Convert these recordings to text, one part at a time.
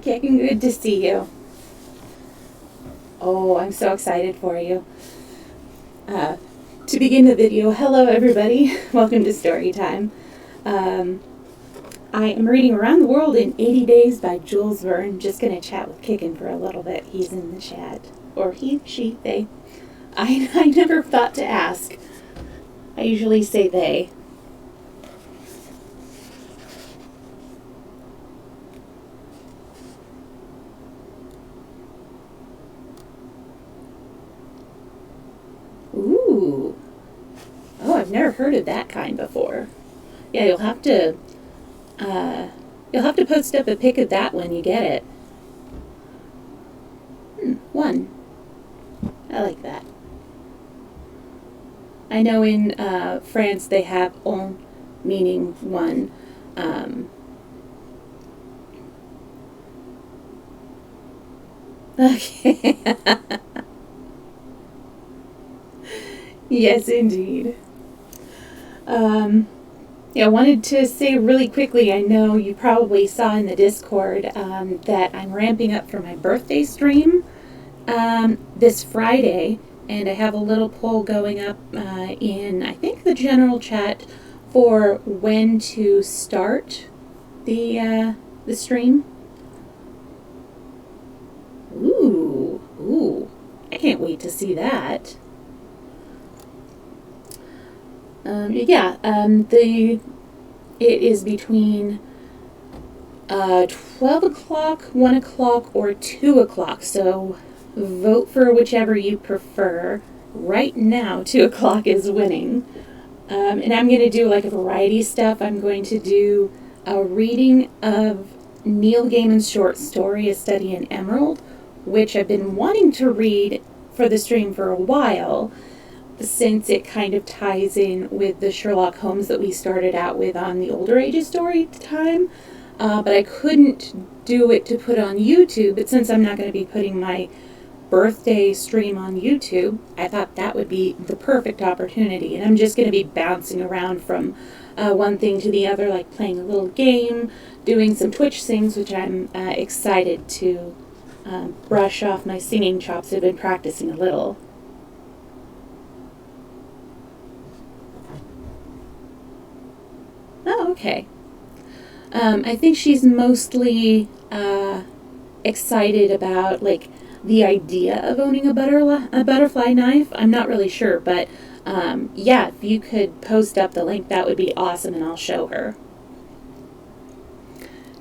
Kicking, good to see you. Oh, I'm so excited for you. To begin the video, hello everybody. Welcome to Storytime. I am reading Around the World in 80 Days by Jules Verne. Just going to chat with Kickin for a little bit. He's in the chat. Or he, she, they. I never thought to ask. I usually say they. Ooh. Oh, I've never heard of that kind before. Yeah, you'll have to post up a pic of that when you get it. One. I like that. I know in France they have un, meaning one. Okay. Yes, indeed. Yeah, I wanted to say really quickly, I know you probably saw in the Discord that I'm ramping up for my birthday stream this Friday, and I have a little poll going up in, I think, the general chat for when to start the stream. Ooh, I can't wait to see that. It is between 12 o'clock, 1 o'clock, or 2 o'clock, so vote for whichever you prefer. Right now, 2 o'clock is winning. And I'm going to do like a variety of stuff. I'm going to do a reading of Neil Gaiman's short story, A Study in Emerald, which I've been wanting to read for the stream for a while, since it kind of ties in with the Sherlock Holmes that we started out with on the Older Ages Storytime. But I couldn't do it to put on YouTube, but since I'm not going to be putting my birthday stream on YouTube, I thought that would be the perfect opportunity. And I'm just going to be bouncing around from one thing to the other, like playing a little game, doing some Twitch things, which I'm excited to brush off my singing chops. I've been practicing a little. Oh, okay. I think she's mostly excited about, like, the idea of owning a butterfly knife. I'm not really sure, but yeah, if you could post up the link, that would be awesome, and I'll show her.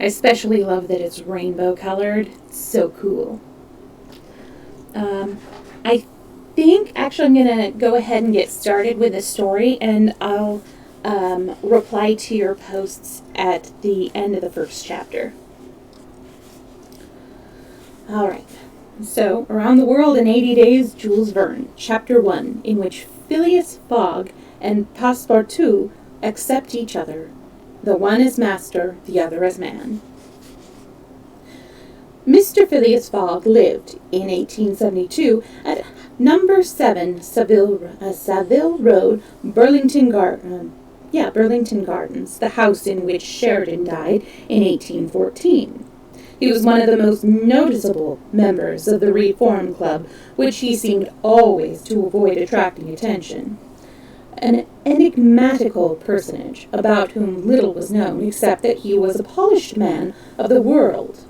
I especially love that it's rainbow colored. It's so cool. I think, actually, I'm going to go ahead and get started with the story, and I'll reply to your posts at the end of the first chapter. All right. So, Around the World in 80 Days, Jules Verne, Chapter 1, in which Phileas Fogg and Passepartout accept each other, the one as master, the other as man. Mr. Phileas Fogg lived in 1872 at number 7 Savile Road, Burlington Gardens, the house in which Sheridan died in 1814. He was one of the most noticeable members of the Reform Club, which he seemed always to avoid attracting attention. An enigmatical personage about whom little was known except that he was a polished man of the world.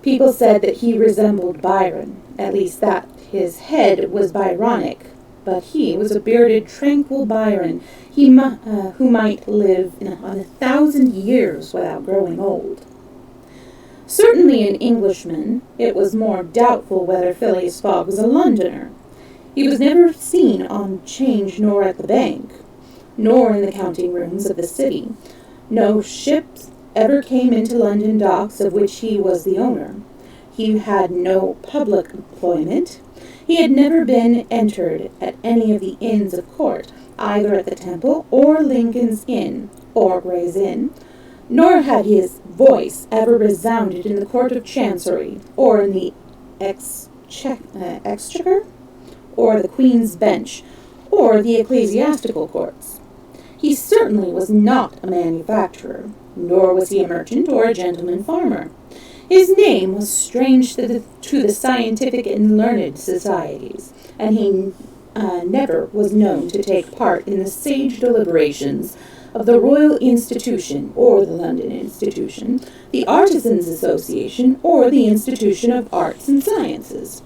People said that he resembled Byron, at least that his head was Byronic, but he was a bearded, tranquil Byron who might live on 1,000 years without growing old. Certainly an Englishman, it was more doubtful whether Phileas Fogg was a Londoner. He was never seen on 'Change nor at the bank, nor in the counting rooms of the city. No ships ever came into London docks of which he was the owner. He had no public employment. He had never been entered at any of the inns of court, either at the Temple or Lincoln's Inn or Gray's Inn, nor had his voice ever resounded in the Court of Chancery or in the Exchequer or the Queen's Bench or the ecclesiastical courts. He certainly was not a manufacturer, nor was he a merchant or a gentleman farmer. His name was strange to the scientific and learned societies, and he never was known to take part in the sage deliberations of the Royal Institution or the London Institution, the Artisans' Association, or the Institution of Arts and Sciences.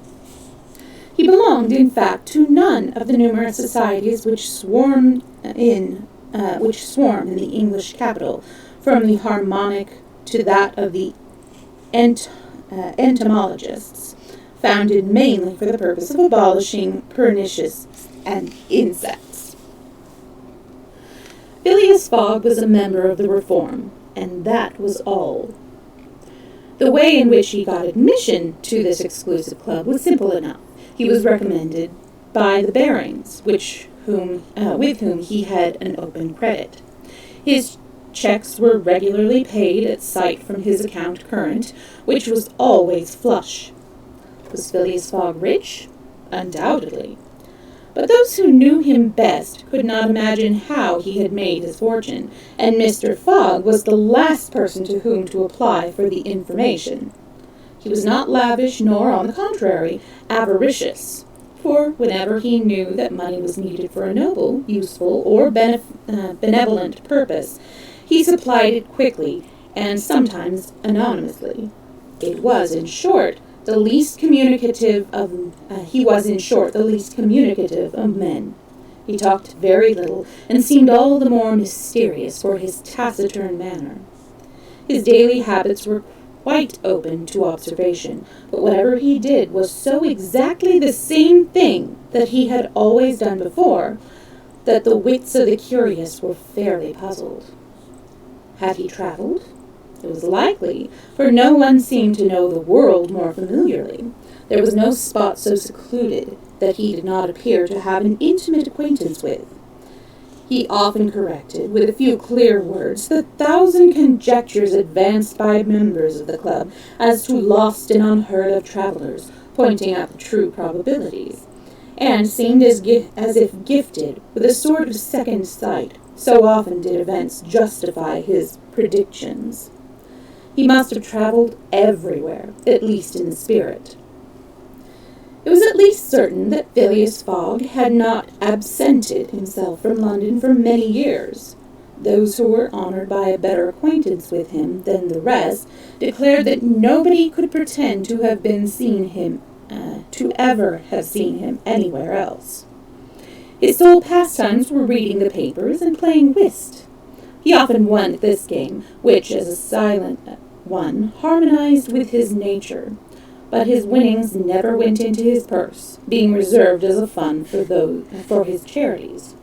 He belonged, in fact, to none of the numerous societies which swarm in the English capital, from the harmonic to that of the entomologists, founded mainly for the purpose of abolishing pernicious and insects. Phileas Fogg was a member of the Reform, and that was all. The way in which he got admission to this exclusive club was simple enough. He was recommended by the Barings, with whom he had an open credit. His checks were regularly paid at sight from his account current, which was always flush. Was Phileas Fogg rich? Undoubtedly. But those who knew him best could not imagine how he had made his fortune, and Mr. Fogg was the last person to whom to apply for the information. He was not lavish, nor, on the contrary, avaricious, for whenever he knew that money was needed for a noble, useful, or benevolent purpose, he supplied it quickly, and sometimes anonymously. He was, in short, the least communicative of men. He talked very little, and seemed all the more mysterious for his taciturn manner. His daily habits were quite open to observation, but whatever he did was so exactly the same thing that he had always done before, that the wits of the curious were fairly puzzled. Had he traveled? It was likely, for no one seemed to know the world more familiarly. There was no spot so secluded that he did not appear to have an intimate acquaintance with. He often corrected, with a few clear words, the 1,000 conjectures advanced by members of the club as to lost and unheard-of travelers, pointing out the true probabilities, and seemed as if gifted with a sort of second sight, so often did events justify his predictions. He must have traveled everywhere, at least in the spirit. It was at least certain that Phileas Fogg had not absented himself from London for many years. Those who were honored by a better acquaintance with him than the rest declared that nobody could pretend to have ever have seen him anywhere else. His sole pastimes were reading the papers and playing whist. He often won at this game, which, as a silent one, harmonized with his nature, but his winnings never went into his purse, being reserved as a fund for his charities.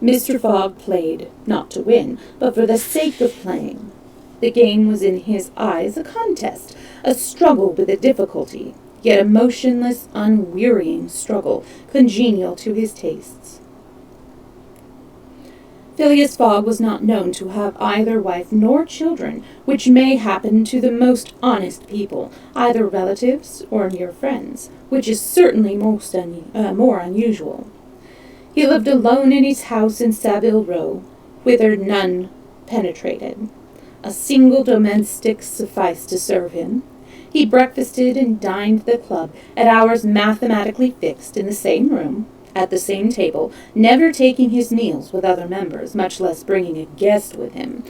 Mr. Fogg played, not to win, but for the sake of playing. The game was in his eyes a contest, a struggle with a difficulty, yet a motionless, unwearying struggle, congenial to his tastes. Phileas Fogg was not known to have either wife nor children, which may happen to the most honest people, either relatives or near friends, which is certainly more unusual. He lived alone in his house in Savile Row, whither none penetrated. A single domestic sufficed to serve him. He breakfasted and dined at the club at hours mathematically fixed in the same room, at the same table, never taking his meals with other members, much less bringing a guest with him,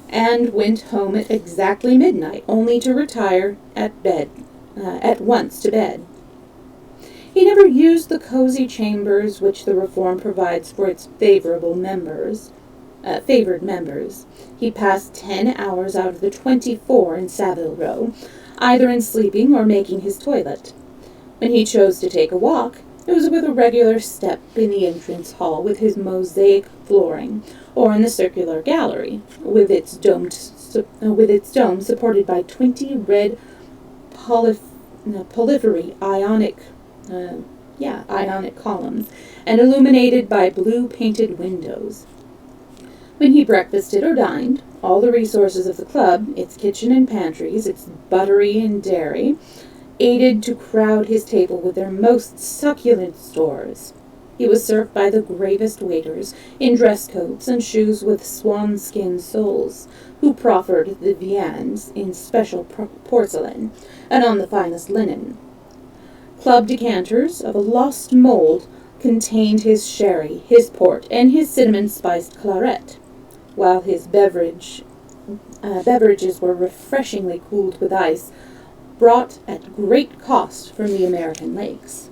and went home at exactly midnight, only to retire at once to bed. He never used the cozy chambers which the Reform provides for its favored members. He passed 10 hours out of the 24 in Savile Row, either in sleeping or making his toilet. When he chose to take a walk, it was with a regular step in the entrance hall with his mosaic flooring, or in the circular gallery, with its dome supported by 20 red porphyry ionic columns, and illuminated by blue painted windows. When he breakfasted or dined, all the resources of the club, its kitchen and pantries, its buttery and dairy, aided to crowd his table with their most succulent stores. He was served by the gravest waiters, in dress coats and shoes with swan-skin soles, who proffered the viands in special porcelain, and on the finest linen. Club decanters of a lost mould contained his sherry, his port, and his cinnamon-spiced claret, while his beverages were refreshingly cooled with ice, brought at great cost from the American lakes.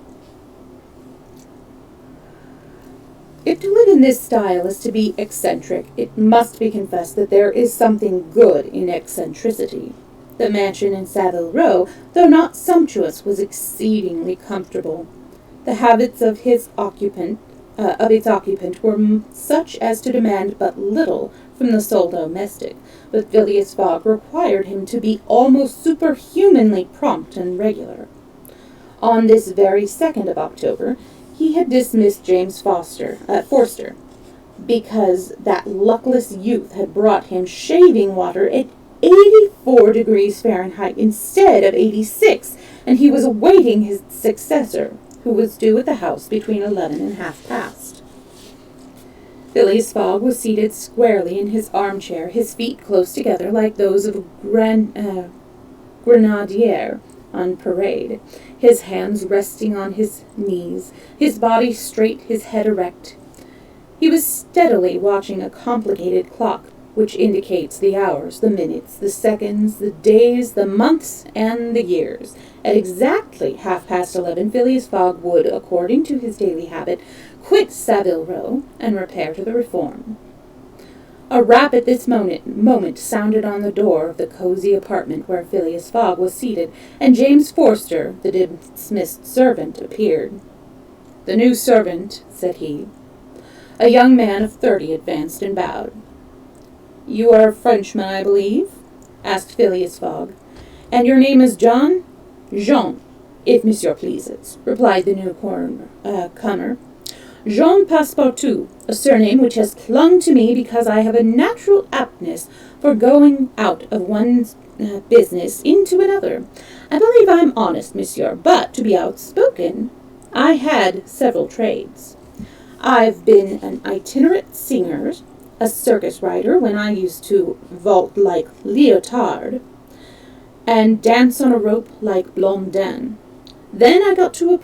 If to live in this style is to be eccentric, it must be confessed that there is something good in eccentricity. The mansion in Savile Row, though not sumptuous, was exceedingly comfortable. The habits of its occupant were such as to demand but little from the sole domestic, but Phileas Fogg required him to be almost superhumanly prompt and regular. On this very 2nd of October, he had dismissed James Forster, because that luckless youth had brought him shaving water at 84 degrees Fahrenheit instead of 86, and he was awaiting his successor, who was due at the house between 11 and half past. Phileas Fogg was seated squarely in his armchair, his feet close together like those of a grenadier on parade, his hands resting on his knees, his body straight, his head erect. He was steadily watching a complicated clock, which indicates the hours, the minutes, the seconds, the days, the months, and the years. At exactly 11:30, Phileas Fogg would, according to his daily habit, quit Savile Row and repair to the Reform. A rap at this moment sounded on the door of the cozy apartment where Phileas Fogg was seated, and James Forster, the dismissed servant, appeared. "The new servant," said he. A young man of 30 advanced and bowed. "You are a Frenchman, I believe?" asked Phileas Fogg. "And your name is John?" "Jean, if monsieur pleases," replied the comer. "Jean Passepartout, a surname which has clung to me because I have a natural aptness for going out of one's business into another. I believe I'm honest, monsieur, but to be outspoken, I had several trades. I've been an itinerant singer, a circus rider when I used to vault like Leotard, and dance on a rope like Blondin. Then I got to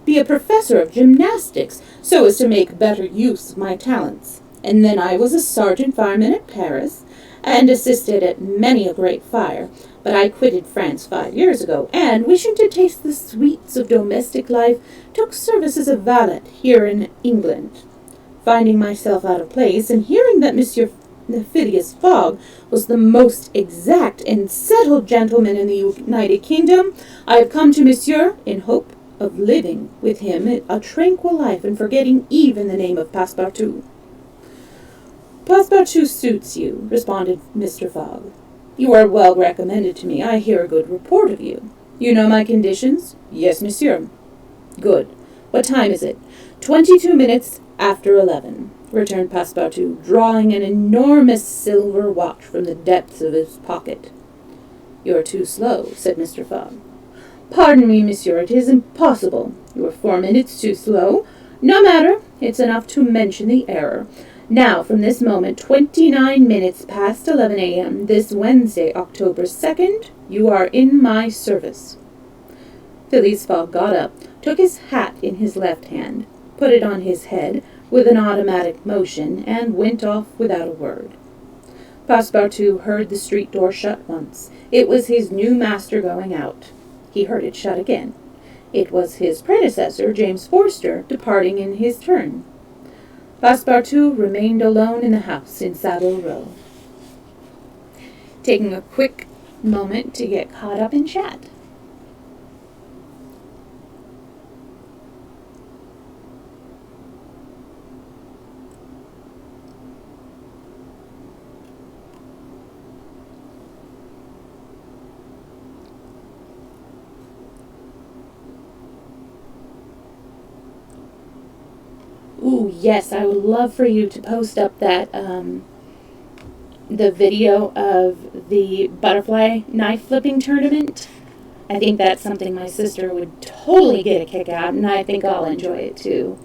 be a professor of gymnastics, so as to make better use of my talents. And then I was a sergeant fireman at Paris, and assisted at many a great fire. But I quitted France 5 years ago, and, wishing to taste the sweets of domestic life, took service as a valet here in England. Finding myself out of place, and hearing that Monsieur Phileas Fogg was the most exact and settled gentleman in the United Kingdom, I have come to Monsieur in hope of living with him a tranquil life and forgetting even the name of Passepartout." "Passepartout suits you," responded Mr. Fogg. "You are well recommended to me. I hear a good report of you. You know my conditions?" "Yes, monsieur." "Good. What time is it?" 22 minutes after 11, returned Passepartout, drawing an enormous silver watch from the depths of his pocket. "You're too slow," said Mr. Fogg. "Pardon me, monsieur, it is impossible. You are 4 minutes too slow. No matter, it's enough to mention the error. Now, from this moment, 29 minutes past 11 a.m., this Wednesday, October 2nd, you are in my service." Phileas Fogg got up, took his hat in his left hand, put it on his head with an automatic motion, and went off without a word. Passepartout heard the street door shut once. It was his new master going out. He heard it shut again. It was his predecessor, James Forster, departing in his turn. Passepartout remained alone in the house in Savile Row. Taking a quick moment to get caught up in chat. Ooh, yes, I would love for you to post up that, the video of the butterfly knife flipping tournament. I think that's something my sister would totally get a kick out, and I think I'll enjoy it too.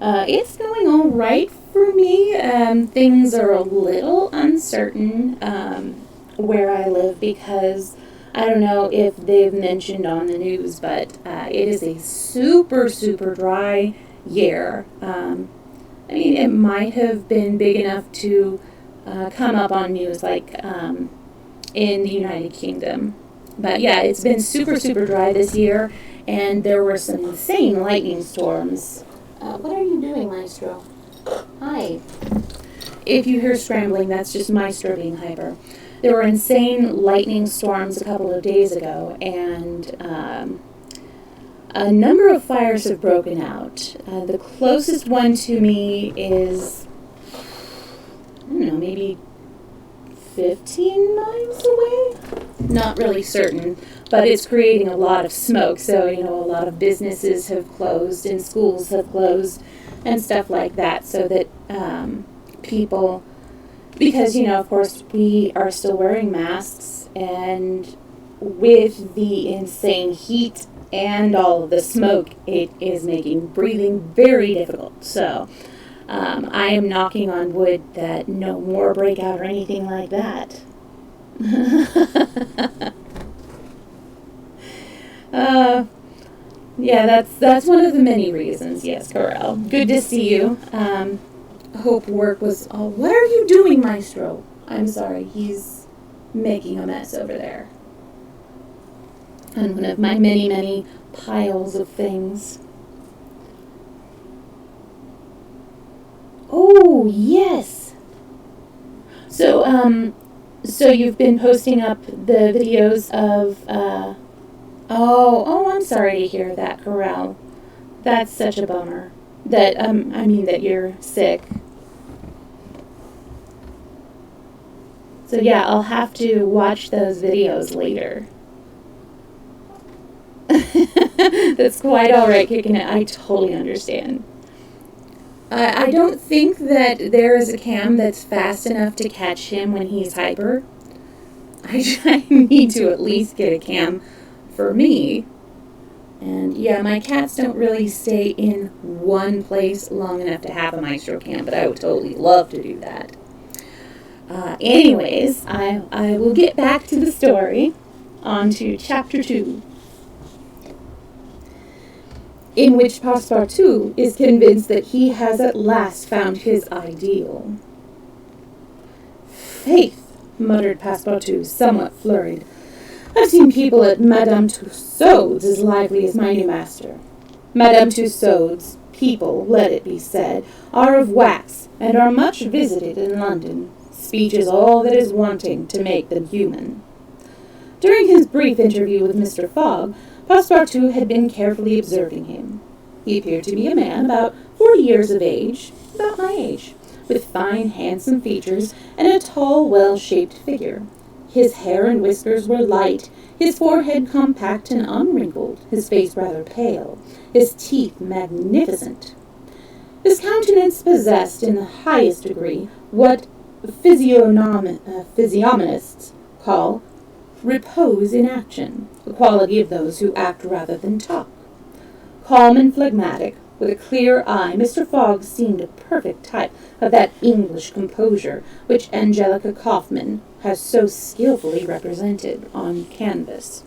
It's going all right for me. Things are a little uncertain where I live because I don't know if they've mentioned on the news, but it is a super, super dry year. I mean, it might have been big enough to come up on news like in the United Kingdom. But yeah, it's been super, super dry this year, and there were some insane lightning storms. What are you doing, Maestro? Hi. If you hear scrambling, that's just Maestro being hyper. There were insane lightning storms a couple of days ago, and a number of fires have broken out. The closest one to me is, I don't know, maybe 15 miles away? Not really certain, but it's creating a lot of smoke. So, a lot of businesses have closed and schools have closed and stuff like that so that people, because, of course, we are still wearing masks, and with the insane heat and all of the smoke, it is making breathing very difficult. So, I am knocking on wood that no more breakout or anything like that. Yeah, that's one of the many reasons. Yes, Corel. Good to see you. Hope work was all. What are you doing, Maestro? I'm sorry, he's making a mess over there. On one of my many, many piles of things. Oh, yes. So you've been posting up the videos of, I'm sorry to hear that, Corral. That's such a bummer. That, that you're sick. So yeah, I'll have to watch those videos later. That's quite alright, kicking it. I totally understand. I don't think that there is a cam that's fast enough to catch him when he's hyper. I need to at least get a cam for me. And yeah, my cats don't really stay in one place long enough to have a Maestro cam, but I would totally love to do that. Anyways, I will get back to the story, on to chapter 2. In which Passepartout is convinced that he has at last found his ideal. Faith, muttered Passepartout, somewhat flurried. I've seen people at Madame Tussaud's as lively as my new master. Madame Tussaud's people, let it be said, are of wax, and are much visited in London. Speech is all that is wanting to make them human. During his brief interview with Mr. Fogg, Passepartout had been carefully observing him. He appeared to be a man about 40 years of age, about my age, with fine, handsome features and a tall, well-shaped figure. His hair and whiskers were light, his forehead compact and unwrinkled, his face rather pale, his teeth magnificent. His countenance possessed in the highest degree what physiognomists call repose in action, the quality of those who act rather than talk. Calm and phlegmatic, with a clear eye, Mr. Fogg seemed a perfect type of that English composure which Angelica Kauffmann has so skillfully represented on canvas.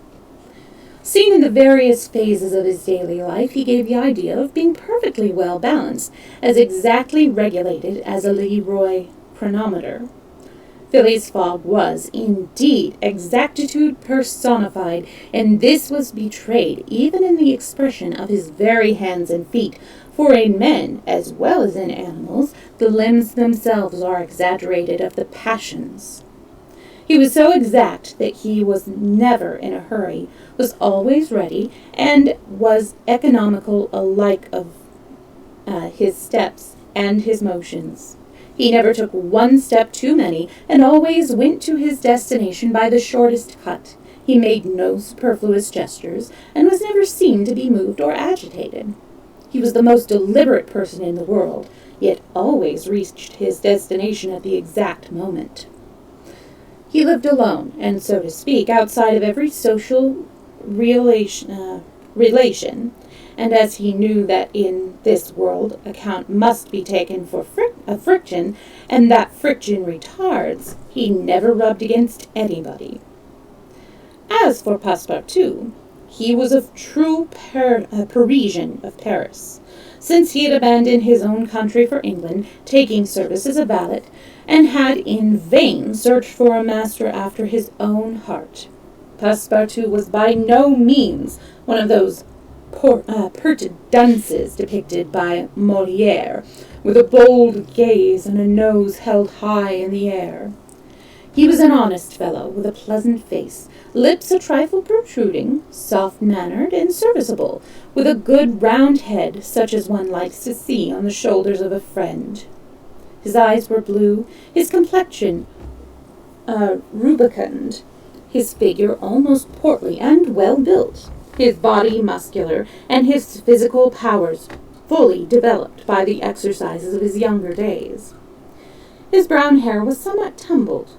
Seen in the various phases of his daily life, he gave the idea of being perfectly well balanced, as exactly regulated as a Leroy chronometer. Phileas Fogg was, indeed, exactitude personified, and this was betrayed even in the expression of his very hands and feet, for in men, as well as in animals, the limbs themselves are exaggerated of the passions. He was so exact that he was never in a hurry, was always ready, and was economical alike of his steps and his motions. He never took one step too many, and always went to his destination by the shortest cut. He made no superfluous gestures, and was never seen to be moved or agitated. He was the most deliberate person in the world, yet always reached his destination at the exact moment. He lived alone, and, so to speak, outside of every social relation, and as he knew that in this world account must be taken for friction, and that friction retards, he never rubbed against anybody. As for Passepartout, he was a true Parisian of Paris, since he had abandoned his own country for England, taking service as a valet, and had in vain searched for a master after his own heart. Passepartout was by no means one of those pert dunces depicted by Molière, with a bold gaze and a nose held high in the air. He was an honest fellow, with a pleasant face, lips a trifle protruding, soft-mannered and serviceable, with a good round head, such as one likes to see on the shoulders of a friend. His eyes were blue, his complexion rubicund, his figure almost portly and well-built, his body muscular, and his physical powers fully developed by the exercises of his younger days. His brown hair was somewhat tumbled,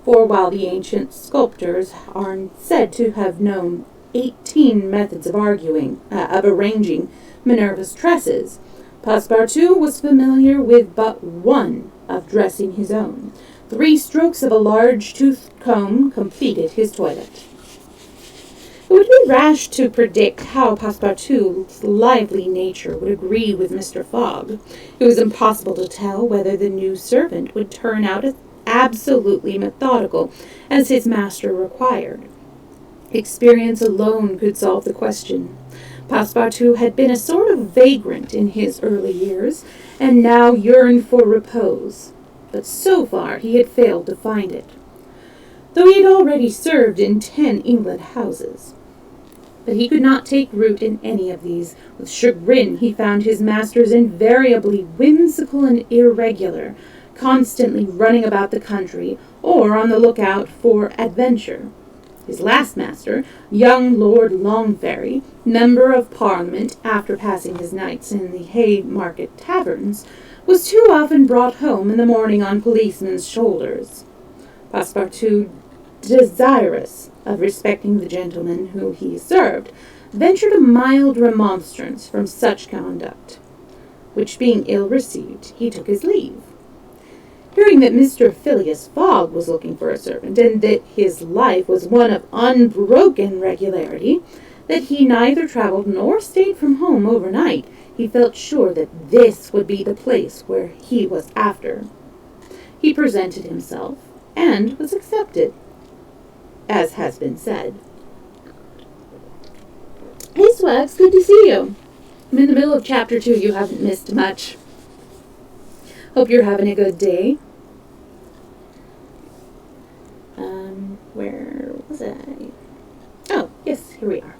for while the ancient sculptors are said to have known 18 methods of arranging Minerva's tresses, Passepartout was familiar with but one of dressing his own. 3 strokes of a large-toothed comb completed his toilet. It would be rash to predict how Passepartout's lively nature would agree with Mr. Fogg. It was impossible to tell whether the new servant would turn out as absolutely methodical as his master required. Experience alone could solve the question. Passepartout had been a sort of vagrant in his early years, and now yearned for repose, but so far he had failed to find it, though he had already served in 10 England houses. But he could not take root in any of these. With chagrin he found his masters invariably whimsical and irregular, constantly running about the country, or on the lookout for adventure. His last master, young Lord Longferry, Member of Parliament, after passing his nights in the Haymarket taverns, was too often brought home in the morning on policemen's shoulders. Passepartout, desirous of respecting the gentleman who he served, ventured a mild remonstrance from such conduct, which being ill received, he took his leave. Hearing that Mr. Phileas Fogg was looking for a servant, and that his life was one of unbroken regularity, that he neither travelled nor stayed from home overnight, he felt sure that this would be the place where he was after. He presented himself, and was accepted, as has been said. Hey, Swags, good to see you. I'm in the middle of Chapter 2. You haven't missed much. Hope you're having a good day. Where was I? Oh, yes, here we are.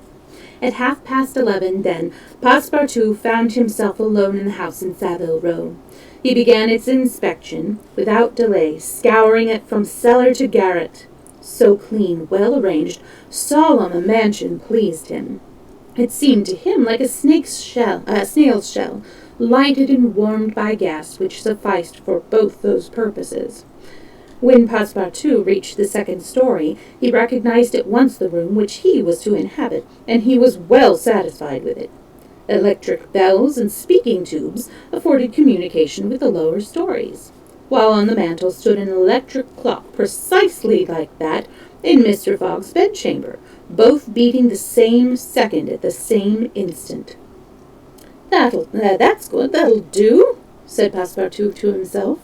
At 11:30, then, Passepartout found himself alone in the house in Saville Row. He began its inspection without delay, scouring it from cellar to garret. So clean, well-arranged, solemn a mansion pleased him. It seemed to him like a snail's shell, lighted and warmed by gas, which sufficed for both those purposes. When Passepartout reached the 2nd story, he recognized at once the room which he was to inhabit, and he was well satisfied with it. Electric bells and speaking tubes afforded communication with the lower stories, while on the mantel stood an electric clock precisely like that in Mr. Fogg's bedchamber, both beating the same second at the same instant. That's good, that'll do, said Passepartout to himself.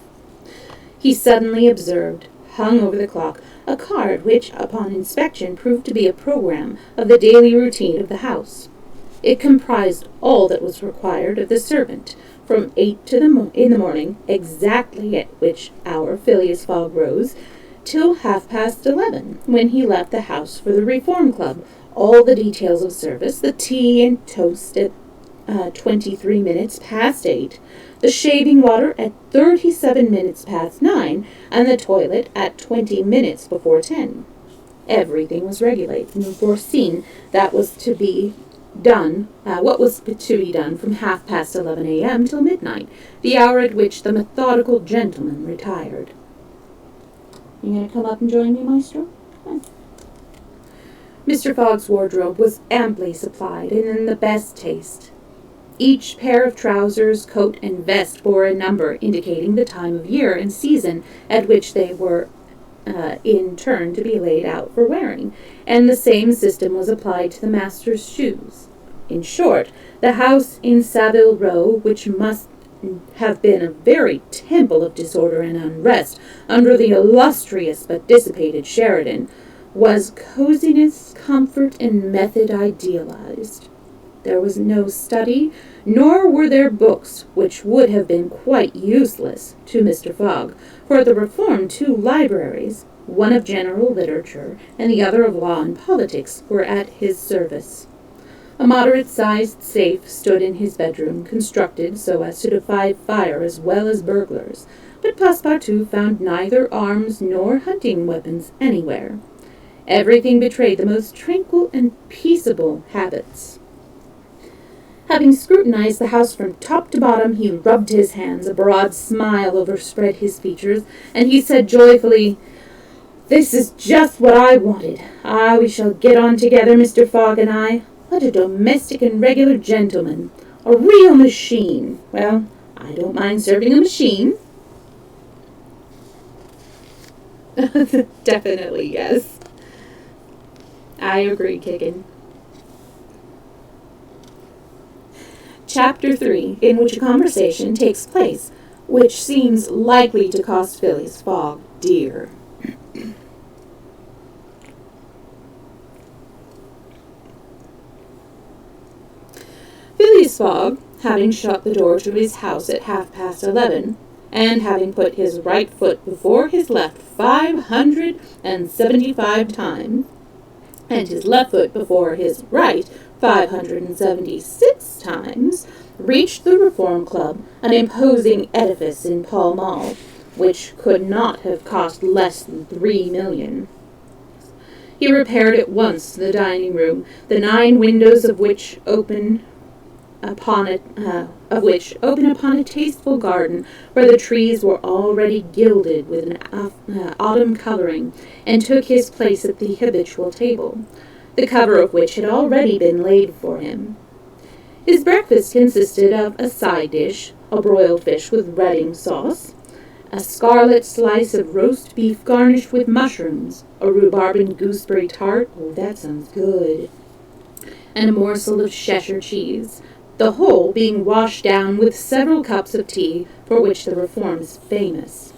He suddenly observed, hung over the clock, a card which, upon inspection, proved to be a program of the daily routine of the house. It comprised all that was required of the servant, from 8 in the morning, exactly at which hour Phileas Fogg rose, till 11:30, when he left the house for the Reform Club, all the details of service, the tea and toast at 23 minutes past 8, the shaving water at 37 minutes past 9, and the toilet at 20 minutes before 10. Everything was regulated and foreseen that was to be done, what was to be done from 11:30 a.m. till midnight, the hour at which the methodical gentleman retired. You going to come up and join me, Maestro? Mr. Fogg's wardrobe was amply supplied and in the best taste. Each pair of trousers, coat, and vest bore a number indicating the time of year and season at which they were in turn to be laid out for wearing, and the same system was applied to the master's shoes. In short, the house in Savile Row, which must have been a very temple of disorder and unrest under the illustrious but dissipated Sheridan, was coziness, comfort, and method idealized. There was no study, nor were there books, which would have been quite useless to Mr. Fogg, for at the Reform 2 libraries, one of general literature and the other of law and politics, were at his service. A moderate-sized safe stood in his bedroom, constructed so as to defy fire as well as burglars, but Passepartout found neither arms nor hunting weapons anywhere. Everything betrayed the most tranquil and peaceable habits. Having scrutinized the house from top to bottom, he rubbed his hands, a broad smile overspread his features, and he said joyfully, "This is just what I wanted. We shall get on together, Mr. Fogg and I. What a domestic and regular gentleman. A real machine. Well, I don't mind serving a machine." Definitely, yes. I agree, Kicken. Chapter 3, in which a conversation takes place, which seems likely to cost Phileas Fogg dear. Phileas Fogg, having shut the door to his house at 11:30, and having put his right foot before his left 575 times, and his left foot before his right 576 times, reached the Reform Club, an imposing edifice in Pall Mall, which could not have cost less than $3 million. He repaired at once to the dining room, the 9 windows of which open upon a tasteful garden where the trees were already gilded with an autumn coloring, and took his place at the habitual table, the cover of which had already been laid for him. His breakfast consisted of a side dish, a broiled fish with Reading sauce, a scarlet slice of roast beef garnished with mushrooms, a rhubarb and gooseberry tart, oh, that sounds good, and a morsel of Cheshire cheese, the whole being washed down with several cups of tea, for which the Reform is famous.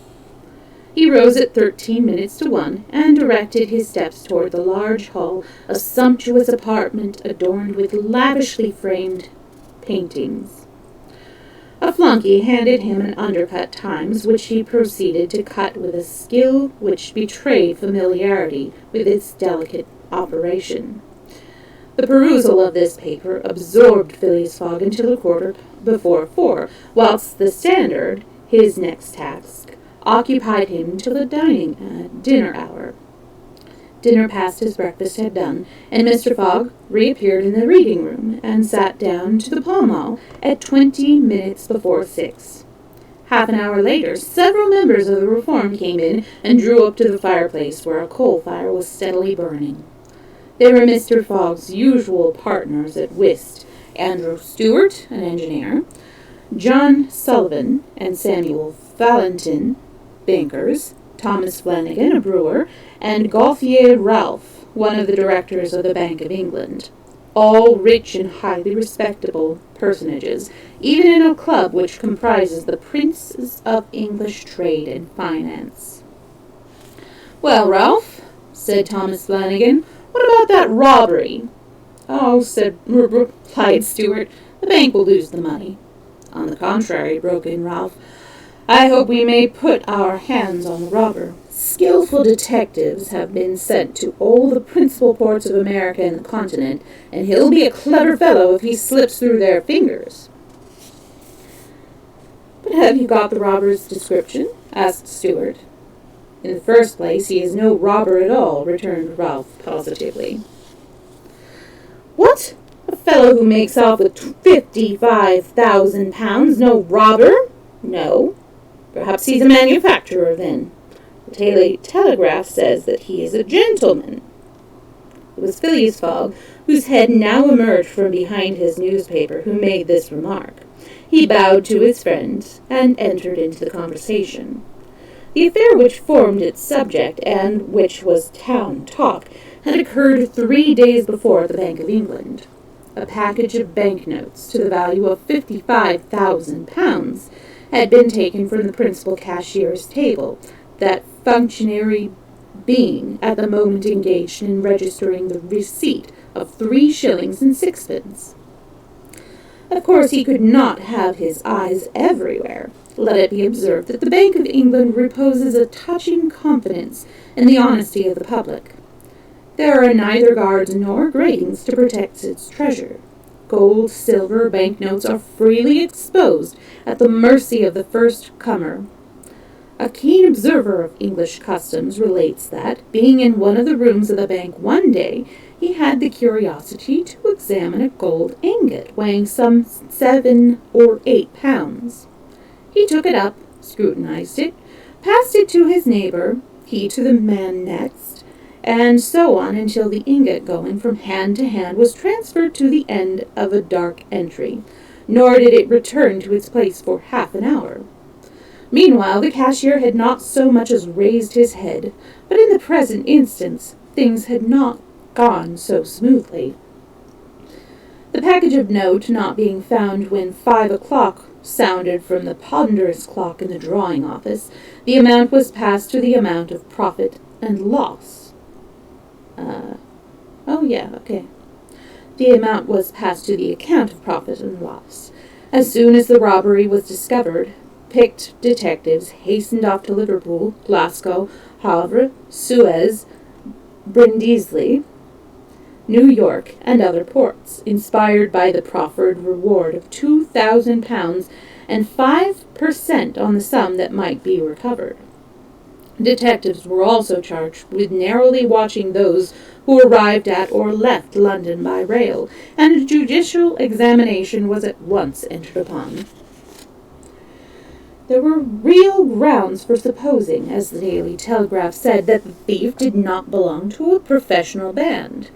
He rose at 13 minutes to 1, and directed his steps toward the large hall, a sumptuous apartment adorned with lavishly framed paintings. A flunky handed him an undercut Times, which he proceeded to cut with a skill which betrayed familiarity with its delicate operation. The perusal of this paper absorbed Phileas Fogg until a quarter before 4, whilst the Standard, his next task, occupied him till the dinner hour. Dinner passed as breakfast had done, and Mr. Fogg reappeared in the reading room, and sat down to the Pall Mall at 20 minutes before 6. Half an hour later, several members of the Reform came in and drew up to the fireplace, where a coal fire was steadily burning. They were Mr. Fogg's usual partners at whist, Andrew Stewart, an engineer, John Sullivan and Samuel Valentin, bankers, Thomas Flanagan, a brewer, and Gauthier Ralph, one of the directors of the Bank of England, all rich and highly respectable personages, even in a club which comprises the princes of English trade and finance. "Well, Ralph," said Thomas Flanagan, "what about that robbery?" "Oh," replied Stewart, "the bank will lose the money." "On the contrary," broke in Ralph, "I hope we may put our hands on the robber. Skillful detectives have been sent to all the principal ports of America and the continent, and he'll be a clever fellow if he slips through their fingers." "But have you got the robber's description?" asked Stewart. "In the first place, he is no robber at all," returned Ralph positively. "What? A fellow who makes off with £55,000, no robber? No. Perhaps he's a manufacturer, then. The Daily Telegraph says that he is a gentleman." It was Phileas Fogg, whose head now emerged from behind his newspaper, who made this remark. He bowed to his friend and entered into the conversation. The affair which formed its subject, and which was town talk, had occurred 3 days before at the Bank of England. A package of banknotes to the value of £55,000 had been taken from the principal cashier's table, that functionary being at the moment engaged in registering the receipt of 3 shillings and sixpence. Of course, he could not have his eyes everywhere. Let it be observed that the Bank of England reposes a touching confidence in the honesty of the public. There are neither guards nor gratings to protect its treasure. Gold, silver, banknotes are freely exposed at the mercy of the first comer. A keen observer of English customs relates that, being in one of the rooms of the bank one day, he had the curiosity to examine a gold ingot weighing some 7 or 8 pounds. He took it up, scrutinized it, passed it to his neighbor, he to the man next, and so on until the ingot going from hand to hand was transferred to the end of a dark entry, nor did it return to its place for half an hour. Meanwhile, the cashier had not so much as raised his head, but in the present instance things had not gone so smoothly. The package of note not being found when 5 o'clock sounded from the ponderous clock in the drawing office, the amount was passed to the amount of profit and loss. The amount was passed to the account of profit and loss. As soon as the robbery was discovered, picked detectives hastened off to Liverpool, Glasgow, Havre, Suez, Brindisi, New York, and other ports, inspired by the proffered reward of £2,000 and 5% on the sum that might be recovered. Detectives were also charged with narrowly watching those who arrived at or left London by rail, and a judicial examination was at once entered upon. There were real grounds for supposing, as the Daily Telegraph said, that the thief did not belong to a professional band.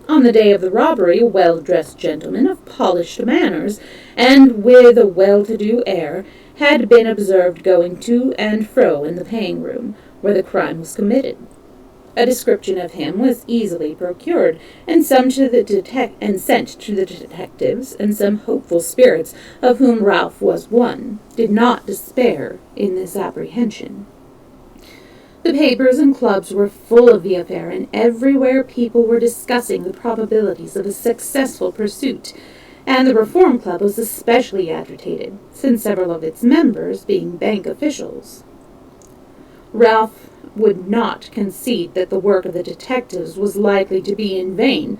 On the day of the robbery, a well-dressed gentleman of polished manners, and with a well-to-do air, had been observed going to and fro in the paying room, where the crime was committed. A description of him was easily procured, and sent to the detectives, and some hopeful spirits, of whom Ralph was one, did not despair in this apprehension. The papers and clubs were full of the affair, and everywhere people were discussing the probabilities of a successful pursuit, and the Reform Club was especially agitated, since several of its members being bank officials. Ralph would not concede that the work of the detectives was likely to be in vain,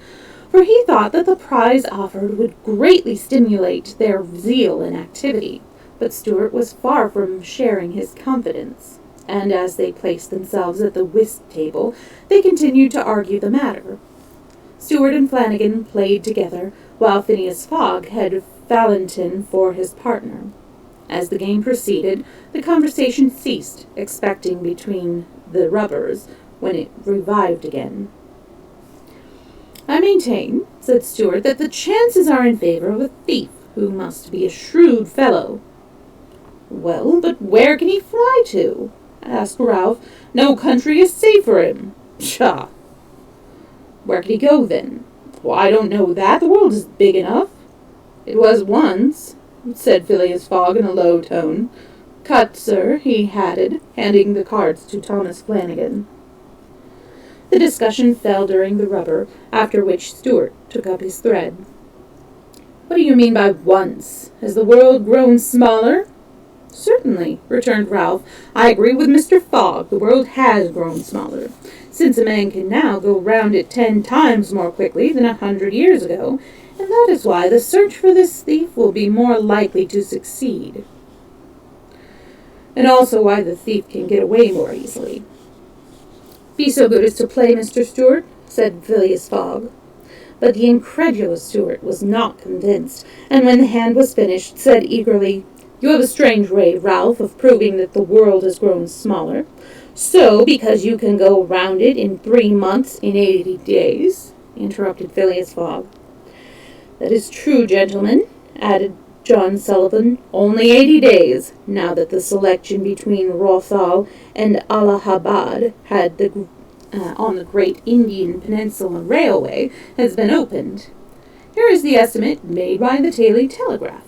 for he thought that the prize offered would greatly stimulate their zeal and activity, but Stewart was far from sharing his confidence, and as they placed themselves at the whist table, they continued to argue the matter. Stewart and Flanagan played together, while Phileas Fogg had Valentin for his partner. As the game proceeded, the conversation ceased, expecting between the rubbers, when it revived again. "I maintain," said Stewart, "that the chances are in favor of a thief, who must be a shrewd fellow." "Well, but where can he fly to?" asked Ralph. "No country is safe for him." "Pshaw!" "Where could he go, then?" "Well, I don't know that. The world is big enough." "It was once," said Phileas Fogg in a low tone. "Cut, sir," he added, handing the cards to Thomas Flanagan. The discussion fell during the rubber, after which Stewart took up his thread. "What do you mean by once? Has the world grown smaller?" "Certainly," returned Ralph. "I agree with Mr. Fogg. The world has grown smaller, since a man can now go round it 10 times more quickly than 100 years ago, and that is why the search for this thief will be more likely to succeed. And also why the thief can get away more easily." "Be so good as to play, Mr. Stewart," said Phileas Fogg. But the incredulous Stewart was not convinced, and when the hand was finished, said eagerly, "You have a strange way, Ralph, of proving that the world has grown smaller. So, because you can go round it in 3 months in 80 days, interrupted Phileas Fogg. That is true, gentlemen, added John Sullivan. Only 80 days, now that the selection between Rothal and Allahabad on the Great Indian Peninsula Railway has been opened. Here is the estimate made by the Daily Telegraph.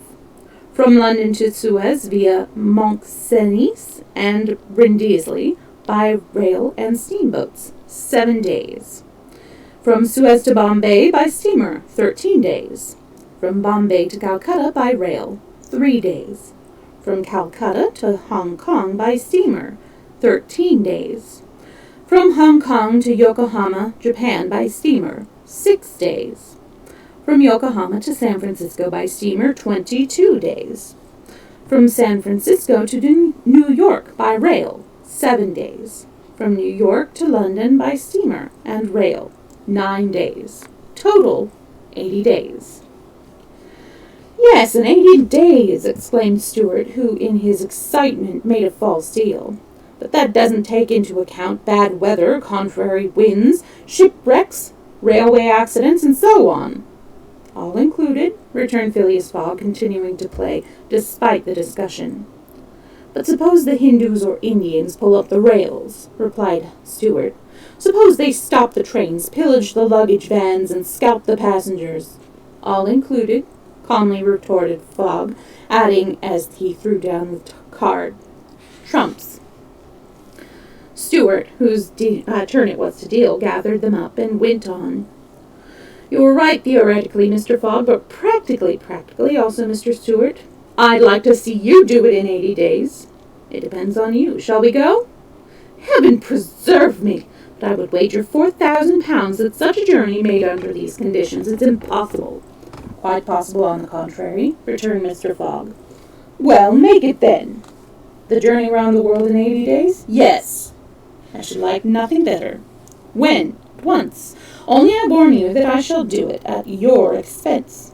From London to Suez via Montcenis and Brindisi by rail and steamboats, 7 days. From Suez to Bombay by steamer, 13 days. From Bombay to Calcutta by rail, 3 days. From Calcutta to Hong Kong by steamer, 13 days. From Hong Kong to Yokohama, Japan by steamer, 6 days. From Yokohama to San Francisco by steamer, 22 days. From San Francisco to New York by rail, 7 days. From New York to London by steamer and rail, 9 days. Total, 80 days. Yes, and 80 days, exclaimed Stuart, who in his excitement made a false deal. But that doesn't take into account bad weather, contrary winds, shipwrecks, railway accidents, and so on. All included, returned Phileas Fogg, continuing to play, despite the discussion. But suppose the Hindus or Indians pull up the rails, replied Stuart. Suppose they stop the trains, pillage the luggage vans, and scalp the passengers. All included, calmly retorted Fogg, adding as he threw down the card, trumps. Stuart, whose turn it was to deal, gathered them up and went on. You were right theoretically, Mr. Fogg, but practically also, Mr. Stuart. I'd like to see you do it in 80 days. It depends on you. Shall we go? Heaven preserve me! But I would wager 4,000 pounds that such a journey made under these conditions is impossible. Quite possible, on the contrary, returned Mr. Fogg. Well, make it then. The journey round the world in 80 days? Yes. I should like nothing better. When? At once. Only I warn you that I shall do it at your expense.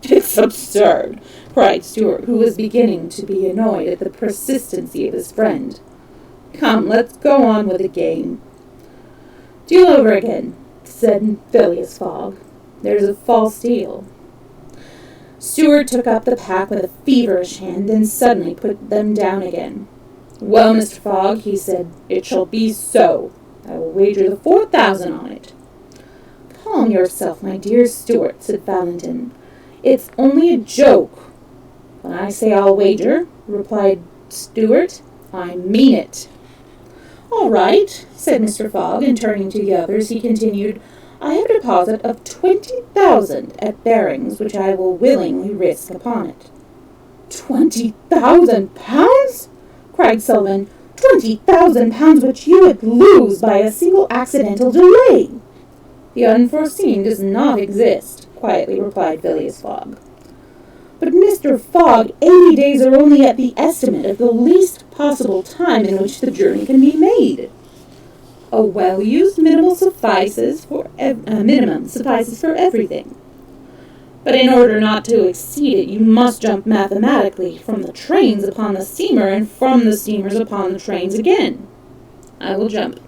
It's absurd, cried Stuart, who was beginning to be annoyed at the persistency of his friend. Come, let's go on with the game. Deal over again, said Phileas Fogg. There's a false deal. Stuart took up the pack with a feverish hand, then suddenly put them down again. Well, Mr. Fogg, he said, it shall be so. I will wager the 4,000 on it. Calm yourself, my dear Stuart, said Valentin. It's only a joke. When I say I'll wager, replied Stuart, I mean it. All right, said Mr. Fogg, and turning to the others, he continued, I have a deposit of 20,000 at Barings, which I will willingly risk upon it. 20,000 pounds? Cried Sullivan. 20,000 pounds which you would lose by a single accidental delay. The unforeseen does not exist, quietly replied Phileas Fogg. But, Mr. Fogg, 80 days are only at the estimate of the least possible time in which the journey can be made. A well-used minimum suffices for everything. But in order not to exceed it, you must jump mathematically from the trains upon the steamer and from the steamers upon the trains again. I will jump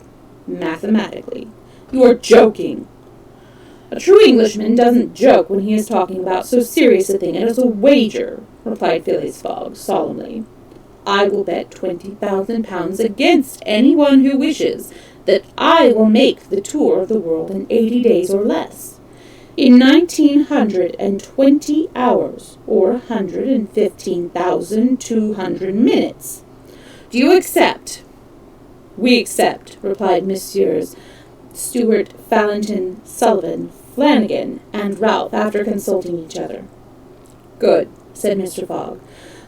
mathematically. You are joking. A true Englishman doesn't joke when he is talking about so serious a thing as a wager, replied Phileas Fogg solemnly. I will bet 20,000 pounds against anyone who wishes that I will make the tour of the world in 80 days or less. In 1920 hours, or 115,200 minutes. Do you accept? We accept, replied Messrs. Stuart, Valentin, Sullivan, Flanagan, and Ralph after consulting each other. Good, said Mr. Fogg.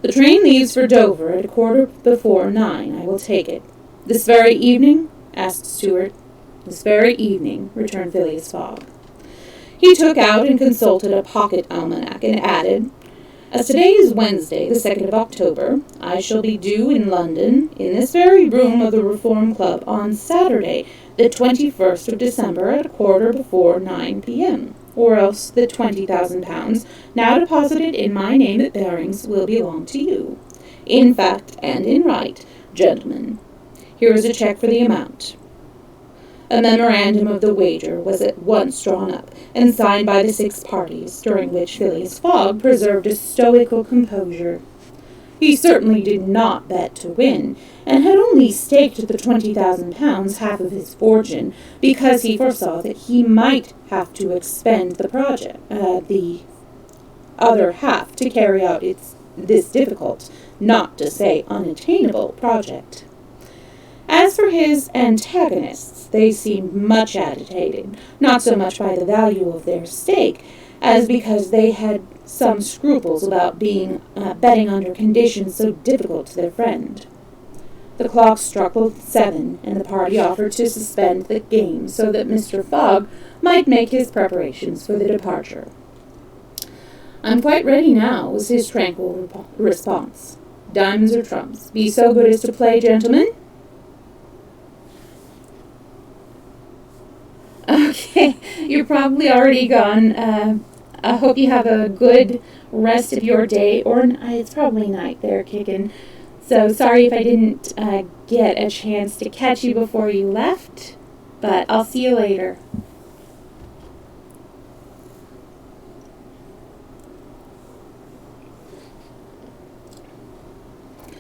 The train leaves for Dover at 9:15. I will take it. This very evening? Asked Stuart. This very evening, returned Phileas Fogg. He took out and consulted a pocket almanac and added, As today is Wednesday, the 2nd of October, I shall be due in London, in this very room of the Reform Club, on Saturday, the 21st of December, at 9:15 p.m., or else the 20,000 pounds now deposited in my name at Barings will belong to you. In fact and in right, gentlemen. Here is a check for the amount. A memorandum of the wager was at once drawn up and signed by the 6 parties, during which Phileas Fogg preserved a stoical composure. He certainly did not bet to win, and had only staked the £20,000, half of his fortune, because he foresaw that he might have to expend the other half to carry out this difficult, not to say unattainable, project. As for his antagonists, they seemed much agitated, not so much by the value of their stake, as because they had some scruples about betting under conditions so difficult to their friend. The clock struck 7, and the party offered to suspend the game so that Mr. Fogg might make his preparations for the departure. "I'm quite ready now," was his tranquil response. "Diamonds or trumps? Be so good as to play, gentlemen." Okay, you're probably already gone. I hope you have a good rest of your day, or it's probably night there kicking. So sorry if I didn't get a chance to catch you before you left, but I'll see you later.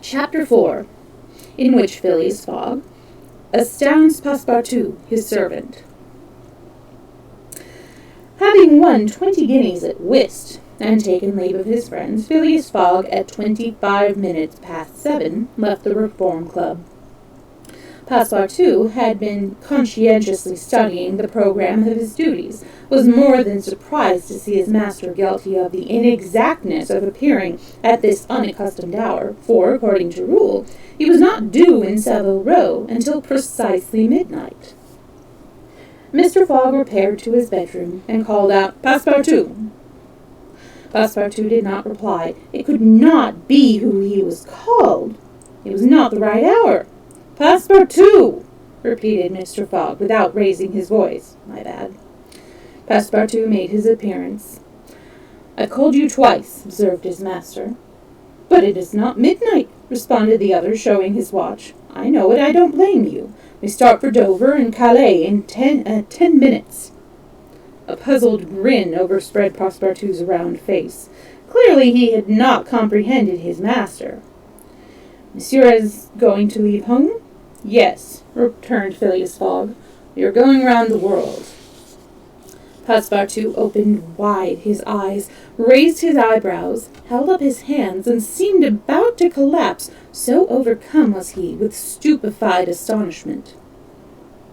Chapter 4, in which Phileas Fogg astounds Passepartout, his servant. Having won 20 guineas at whist, and taken leave of his friends, Phileas Fogg, at 25 minutes past 7, left the Reform Club. Passepartout had been conscientiously studying the programme of his duties, was more than surprised to see his master guilty of the inexactness of appearing at this unaccustomed hour, for, according to rule, he was not due in Savile Row until precisely midnight. Mr. Fogg repaired to his bedroom and called out, "Passepartout!" Passepartout did not reply. It could not be who he was called. It was not the right hour. "Passepartout!" repeated Mr. Fogg, without raising his voice. "My bad." Passepartout made his appearance. "I've called you twice," observed his master. "But it is not midnight," responded the other, showing his watch. "I know it. I don't blame you. We start for Dover and Calais in 10 minutes. A puzzled grin overspread Passepartout's round face. Clearly he had not comprehended his master. "Monsieur is going to leave home?" "Yes," returned Phileas Fogg. "We are going round the world." Passepartout opened wide his eyes, raised his eyebrows, held up his hands, and seemed about to collapse, so overcome was he with stupefied astonishment.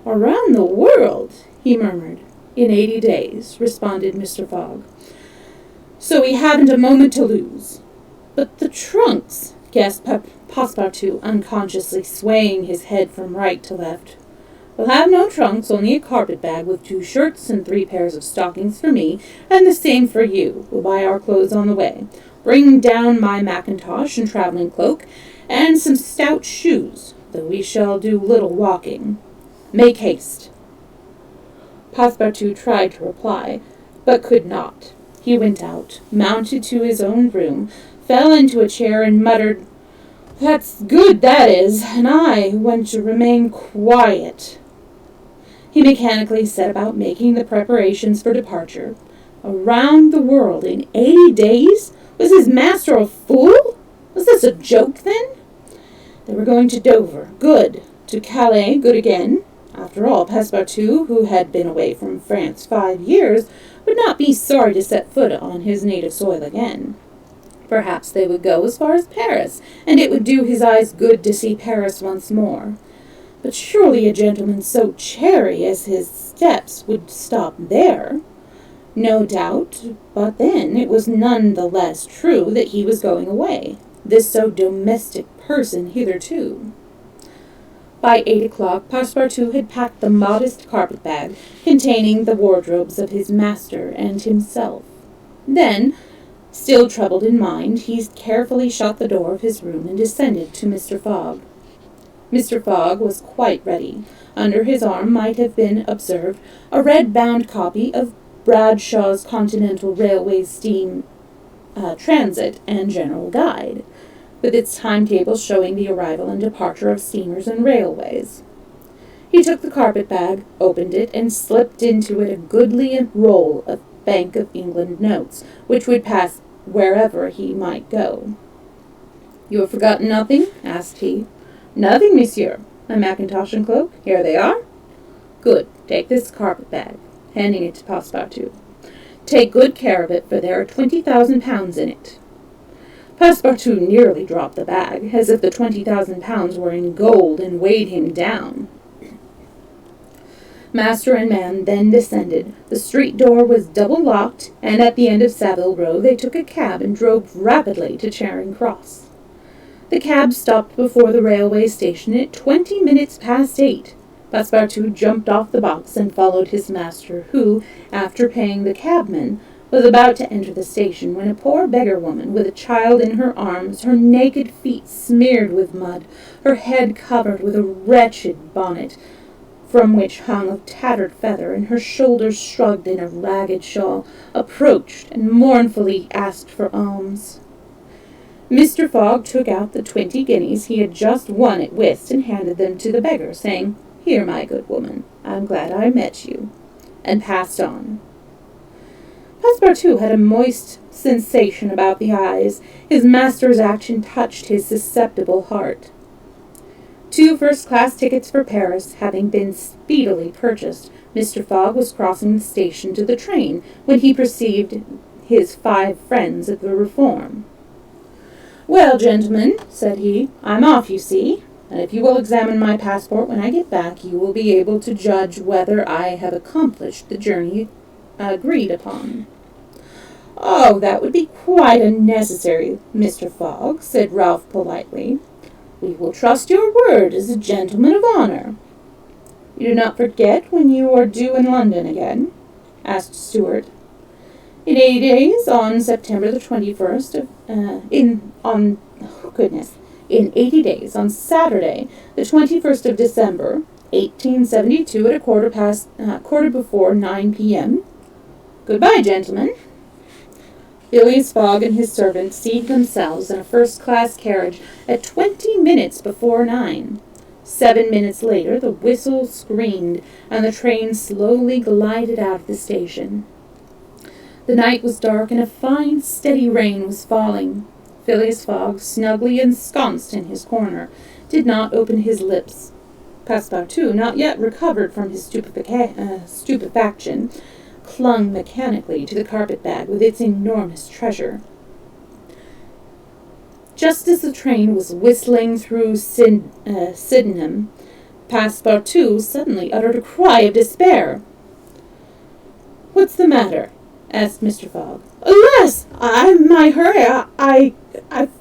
"Around the world," he murmured. "In 80 days," responded Mr. Fogg. "So we haven't a moment to lose." "But the trunks," gasped Passepartout, unconsciously swaying his head from right to left. "We'll have no trunks, only a carpet-bag with 2 shirts and 3 pairs of stockings for me, and the same for you. We'll buy our clothes on the way. Bring down my mackintosh and travelling cloak, and some stout shoes, though we shall do little walking. Make haste." Passepartout tried to reply, but could not. He went out, mounted to his own room, fell into a chair, and muttered, "That's good, that is, and I want to remain quiet." He mechanically set about making the preparations for departure. Around the world in 80 days? Was his master a fool? Was this a joke, then? They were going to Dover. Good. To Calais. Good again. After all, Passepartout, who had been away from France 5 years, would not be sorry to set foot on his native soil again. Perhaps they would go as far as Paris, and it would do his eyes good to see Paris once more. But surely a gentleman so chary as his steps would stop there. No doubt, but then it was none the less true that he was going away, this so domestic person hitherto. By 8 o'clock, Passepartout had packed the modest carpet-bag containing the wardrobes of his master and himself. Then, still troubled in mind, he carefully shut the door of his room and descended to Mr. Fogg. Mr. Fogg was quite ready. Under his arm might have been observed a red-bound copy of Bradshaw's Continental Railway Steam Transit and General Guide, with its timetables showing the arrival and departure of steamers and railways. He took the carpet-bag, opened it, and slipped into it a goodly roll of Bank of England notes, which would pass wherever he might go. "You have forgotten nothing?" asked he. "Nothing, monsieur. My mackintosh and cloak, here they are." "Good. Take this carpet-bag," handing it to Passepartout. "Take good care of it, for there are 20,000 pounds in it." Passepartout nearly dropped the bag, as if the 20,000 pounds were in gold and weighed him down. Master and man then descended. The street door was double-locked, and at the end of Savile Row they took a cab and drove rapidly to Charing Cross. The cab stopped before the railway station at 20 minutes past 8. Passepartout jumped off the box and followed his master, who, after paying the cabman, was about to enter the station when a poor beggar woman, with a child in her arms, her naked feet smeared with mud, her head covered with a wretched bonnet, from which hung a tattered feather, and her shoulders shrugged in a ragged shawl, approached and mournfully asked for alms. Mr. Fogg took out the 20 guineas he had just won at whist and handed them to the beggar, saying, "Here, my good woman, I'm glad I met you," and passed on. Passepartout had a moist sensation about the eyes. His master's action touched his susceptible heart. 2 first-class tickets for Paris having been speedily purchased, Mr. Fogg was crossing the station to the train when he perceived his 5 friends at the Reform. "Well, gentlemen," said he, "I'm off, you see, and if you will examine my passport when I get back, you will be able to judge whether I have accomplished the journey agreed upon." "Oh, that would be quite unnecessary, Mr. Fogg," said Ralph politely. "We will trust your word as a gentleman of honor." "You do not forget when you are due in London again?" asked Stewart. "In 80 days, on September the 21st in 80 days, on Saturday, the 21st of December, 1872, at quarter before 9 p.m. Goodbye, gentlemen." Phileas Fogg and his servant seated themselves in a first-class carriage at 20 minutes before 9. 7 minutes later, the whistle screamed, and the train slowly glided out of the station. The night was dark, and a fine, steady rain was falling. Phileas Fogg, snugly ensconced in his corner, did not open his lips. Passepartout, not yet recovered from his stupefaction, clung mechanically to the carpet-bag with its enormous treasure. Just as the train was whistling through Sydenham, Passepartout suddenly uttered a cry of despair. "What's the matter?" asked Mr. Fogg. "Alas! I'm my hurry. I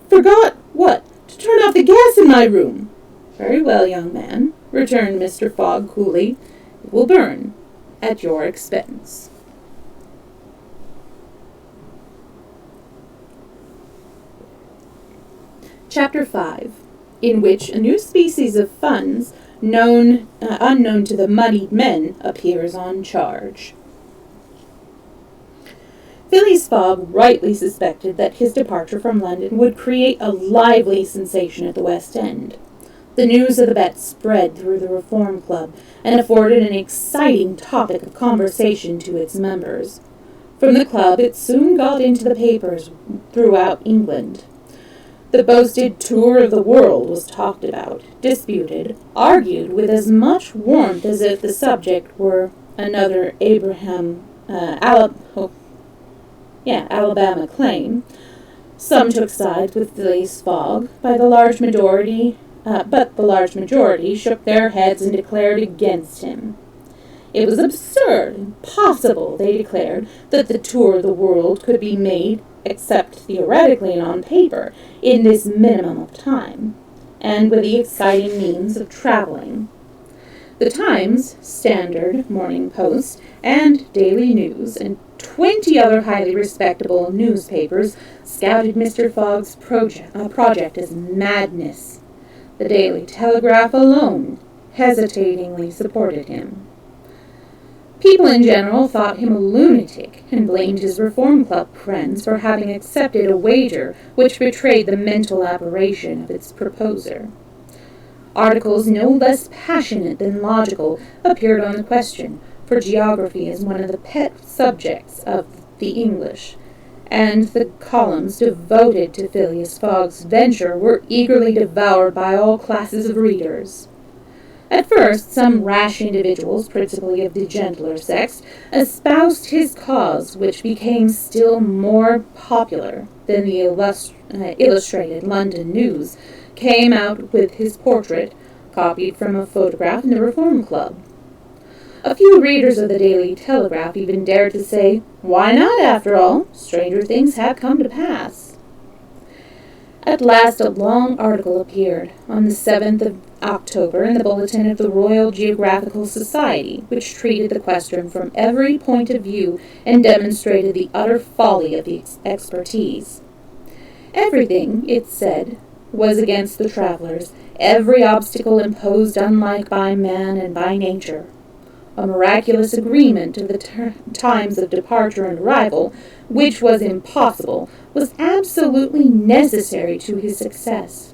forgot what? To turn off the gas in my room." "Very well, young man," returned Mr. Fogg coolly. "It will burn at your expense." Chapter 5, in which a new species of funds, unknown to the moneyed men, appears on charge. Phileas Fogg rightly suspected that his departure from London would create a lively sensation at the West End. The news of the bet spread through the Reform Club, and afforded an exciting topic of conversation to its members. From the club it soon got into the papers throughout England. The boasted tour of the world was talked about, disputed, argued with as much warmth as if the subject were another Alabama claim. Some took sides with Phileas Fogg, but the large majority shook their heads and declared against him. It was absurd, impossible, they declared, that the tour of the world could be made, except theoretically and on paper, in this minimum of time, and with the exciting means of traveling. The Times, Standard, Morning Post, and Daily News, and 20 other highly respectable newspapers scouted Mr. Fogg's project as madness. The Daily Telegraph alone hesitatingly supported him. People in general thought him a lunatic, and blamed his Reform Club friends for having accepted a wager which betrayed the mental aberration of its proposer. Articles no less passionate than logical appeared on the question, for geography is one of the pet subjects of the English, and the columns devoted to Phileas Fogg's venture were eagerly devoured by all classes of readers. At first, some rash individuals, principally of the gentler sex, espoused his cause, which became still more popular than the Illustrated London News came out with his portrait, copied from a photograph in the Reform Club. A few readers of the Daily Telegraph even dared to say, "Why not, after all? Stranger things have come to pass." At last a long article appeared on the 7th of October in the Bulletin of the Royal Geographical Society, which treated the question from every point of view and demonstrated the utter folly of the expertise. Everything, it said, was against the travelers, every obstacle imposed unlike by man and by nature. A miraculous agreement of the times of departure and arrival, which was impossible, was absolutely necessary to his success.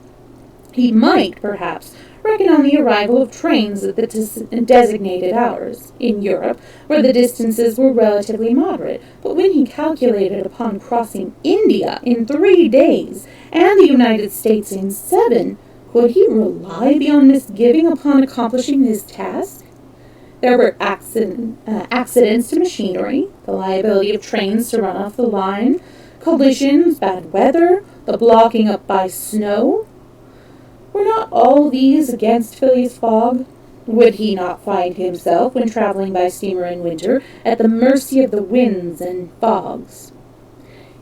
He might, perhaps, reckon on the arrival of trains at the designated hours, in Europe, where the distances were relatively moderate, but when he calculated upon crossing India in 3 days, and the United States in 7, could he rely beyond misgiving upon accomplishing his task? There were accidents to machinery, the liability of trains to run off the line, collisions, bad weather, the blocking up by snow. Were not all these against Phileas Fogg? Would he not find himself, when traveling by steamer in winter, at the mercy of the winds and fogs?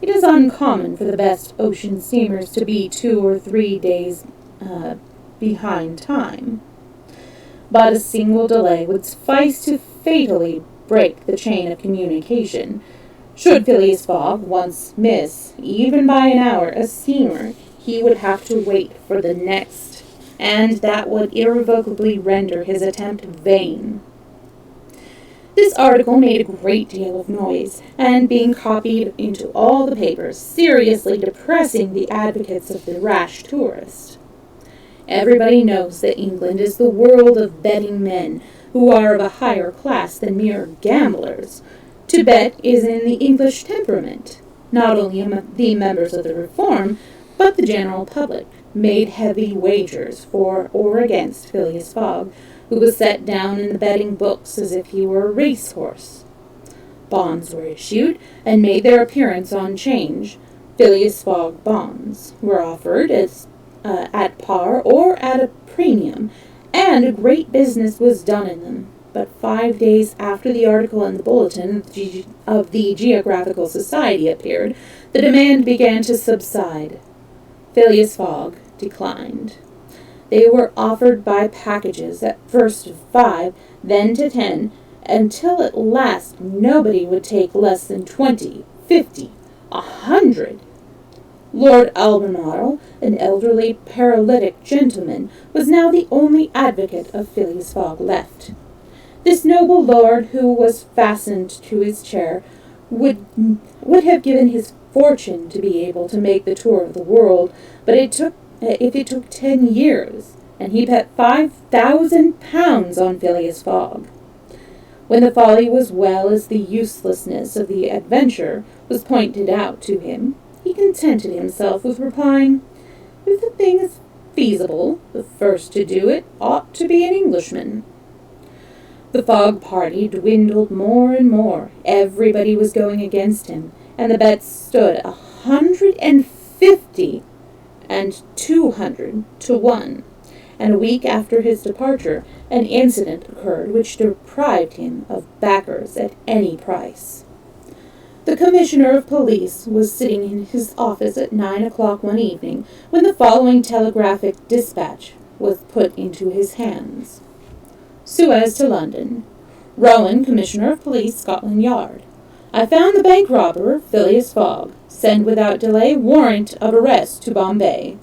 It is uncommon for the best ocean steamers to be 2 or 3 days behind time. But a single delay would suffice to fatally break the chain of communication. Should Phileas Fogg once miss, even by an hour, a steamer, he would have to wait for the next, and that would irrevocably render his attempt vain. This article made a great deal of noise, and being copied into all the papers, seriously depressing the advocates of the rash tourist. Everybody knows that England is the world of betting men, who are of a higher class than mere gamblers. To bet is in the English temperament. Not only the members of the Reform, but the general public made heavy wagers for or against Phileas Fogg, who was set down in the betting books as if he were a racehorse. Bonds were issued, and made their appearance on 'Change. Phileas Fogg bonds were offered at par or at a premium, and a great business was done in them. But 5 days after the article in the Bulletin of the Geographical Society appeared, the demand began to subside. Phileas Fogg declined. They were offered by packages, at first of 5, then to 10, until at last nobody would take less than 20, 50, 100. Lord Albemarle, an elderly paralytic gentleman, was now the only advocate of Phileas Fogg left. This noble lord, who was fastened to his chair, would have given his fortune to be able to make the tour of the world, but if it took 10 years, and he bet £5,000 on Phileas Fogg. When the folly as well as the uselessness of the adventure was pointed out to him, he contented himself with replying, "If the thing is feasible, the first to do it ought to be an Englishman." The Fogg party dwindled more and more. Everybody was going against him, and the bets stood 150 and 200 to 1. And a week after his departure, an incident occurred which deprived him of backers at any price. The Commissioner of Police was sitting in his office at 9 o'clock one evening when the following telegraphic dispatch was put into his hands. Suez to London. Rowan, Commissioner of Police, Scotland Yard. I found the bank robber, Phileas Fogg. Send without delay warrant of arrest to Bombay.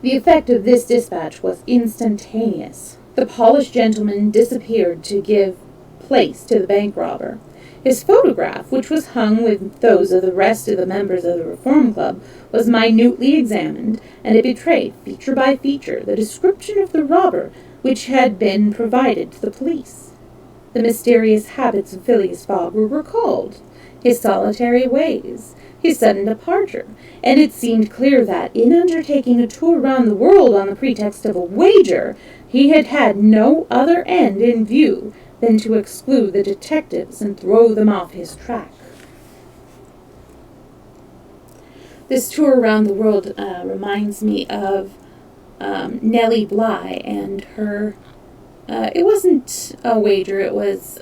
The effect of this dispatch was instantaneous. The polished gentleman disappeared to give place to the bank robber. His photograph, which was hung with those of the rest of the members of the Reform Club, was minutely examined, and it betrayed, feature by feature, the description of the robber which had been provided to the police. The mysterious habits of Phileas Fogg were recalled, his solitary ways, his sudden departure, and it seemed clear that, in undertaking a tour round the world on the pretext of a wager, he had had no other end in view than to exclude the detectives and throw them off his track. This tour around the world reminds me of Nellie Bly and her. It wasn't a wager. It was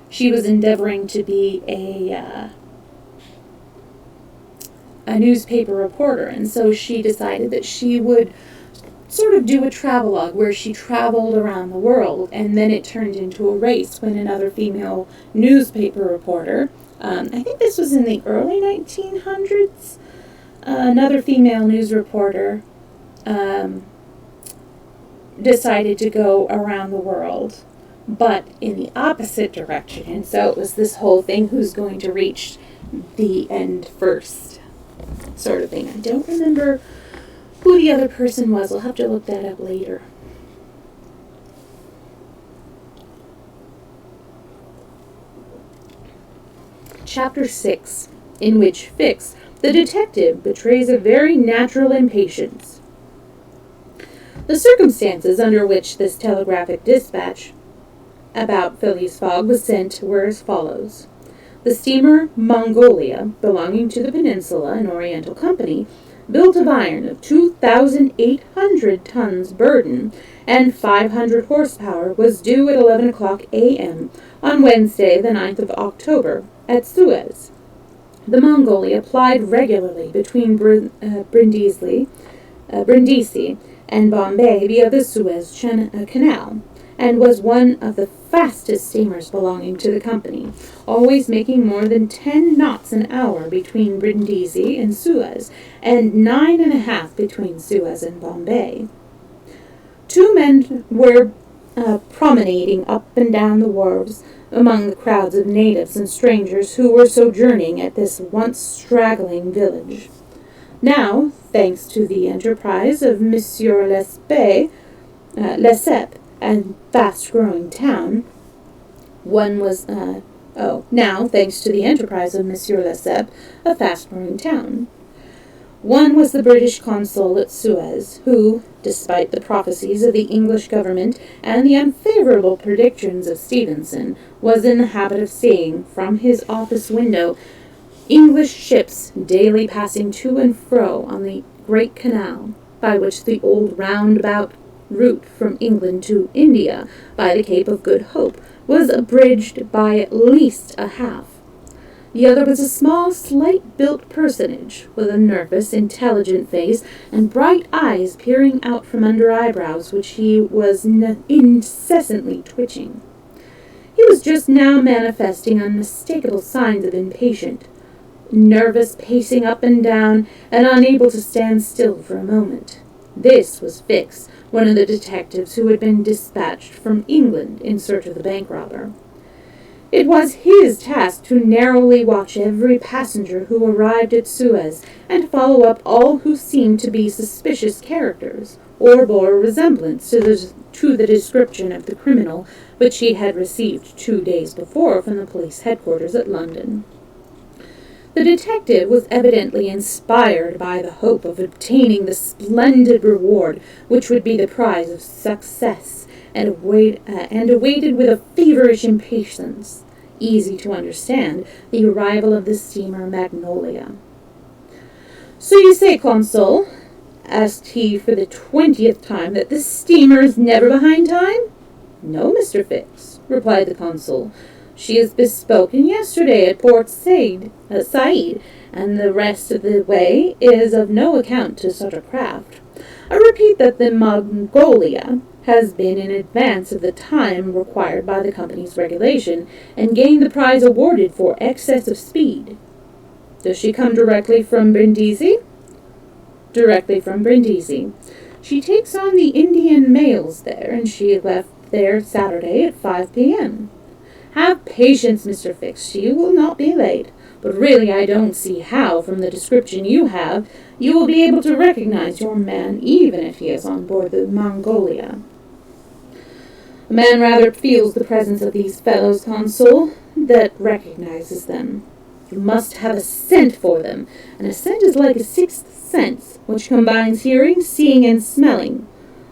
she was endeavoring to be a newspaper reporter, and so she decided that she would sort of do a travelogue where she traveled around the world, and then it turned into a race when another female newspaper reporter, I think this was in the early 1900s, another female news reporter decided to go around the world, but in the opposite direction, and so it was this whole thing, who's going to reach the end first, sort of thing. I don't remember who the other person was. I'll have to look that up later. Chapter 6, in which Fix, the detective, betrays a very natural impatience. The circumstances under which this telegraphic dispatch about Phileas Fogg was sent were as follows. The steamer Mongolia, belonging to the Peninsula and Oriental Company, built of iron of 2,800 tons burden and 500 horsepower, was due at 11 o'clock a.m. on Wednesday, the 9th of October, at Suez. The Mongolia plied regularly between Brindisi and Bombay via the Suez Canal, and was one of the fastest steamers belonging to the company, always making more than 10 knots an hour between Brindisi and Suez, and 9.5 between Suez and Bombay. 2 men were promenading up and down the wharves among the crowds of natives and strangers who were sojourning at this once straggling village. Now, thanks to the enterprise of Monsieur Lesseps, a fast-growing town, now, thanks to the enterprise of Monsieur Lesseps, a fast-growing town. One was the British consul at Suez, who, despite the prophecies of the English government and the unfavorable predictions of Stevenson, was in the habit of seeing, from his office window, English ships daily passing to and fro on the great canal, by which the old roundabout route from England to India by the Cape of Good Hope was abridged by at least a half. The other was a small, slight-built personage, with a nervous, intelligent face, and bright eyes peering out from under eyebrows which he was incessantly twitching. He was just now manifesting unmistakable signs of impatience, nervous, pacing up and down, and unable to stand still for a moment. This was Fix, one of the detectives who had been dispatched from England in search of the bank robber. It was his task to narrowly watch every passenger who arrived at Suez, and follow up all who seemed to be suspicious characters, or bore a resemblance to the description of the criminal which he had received 2 days before from the police headquarters at London. The detective was evidently inspired by the hope of obtaining the splendid reward which would be the prize of success, and awaited with a feverish impatience, easy to understand, the arrival of the steamer Magnolia. "So you say, Consul," asked he for the 20th time, "that this steamer is never behind time?" "No, Mr. Fix," replied the consul. "She is bespoken yesterday at Port Said, and the rest of the way is of no account to such a craft. I repeat that the Mongolia has been in advance of the time required by the company's regulation, and gained the prize awarded for excess of speed." "Does she come directly from Brindisi?" "Directly from Brindisi. She takes on the Indian mails there, and she left there Saturday at 5 p.m. Have patience, Mr. Fix. She will not be late. But really I don't see how, from the description you have, you will be able to recognize your man even if he is on board the Mongolia. A man rather feels the presence of these fellows, Consul, that recognizes them. You must have a scent for them, and a scent is like a sixth sense, which combines hearing, seeing, and smelling.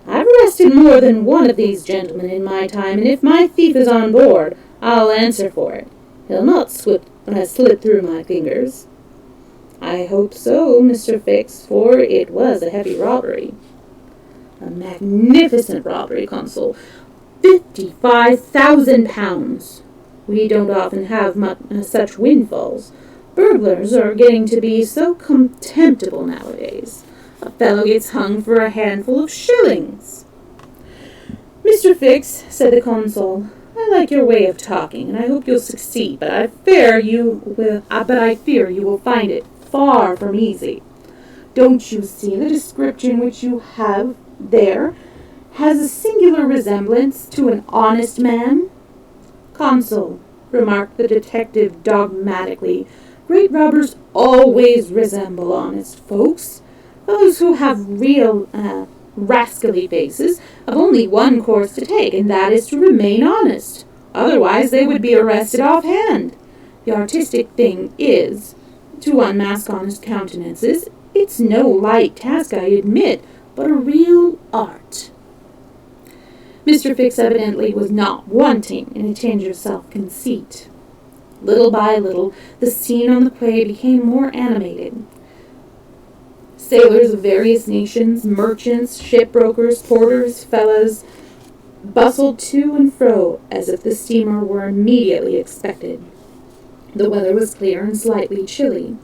I've arrested more than one of these gentlemen in my time, and if my thief is on board, I'll answer for it. He'll not slip through my fingers. I hope so, Mr. Fix, for it was a heavy robbery. A magnificent robbery, Consul. 55,000 pounds. We don't often have such windfalls. Burglars are getting to be so contemptible nowadays. A fellow gets hung for a handful of shillings. Mr. Fix, said the Consul, I like your way of talking, and I hope you'll succeed, but I fear you will find it far from easy. Don't you see the description which you have there has a singular resemblance to an honest man? Consul, remarked the detective dogmatically, great robbers always resemble honest folks. Those who have real rascally faces have only one course to take, and that is to remain honest. Otherwise they would be arrested offhand. The artistic thing is to unmask honest countenances. It's no light task, I admit, but a real art. Mr. Fix evidently was not wanting in a tinge of self-conceit. Little by little, the scene on the quay became more animated. Sailors of various nations, merchants, shipbrokers, porters, fellows, bustled to and fro as if the steamer were immediately expected. The weather was clear and slightly chilly.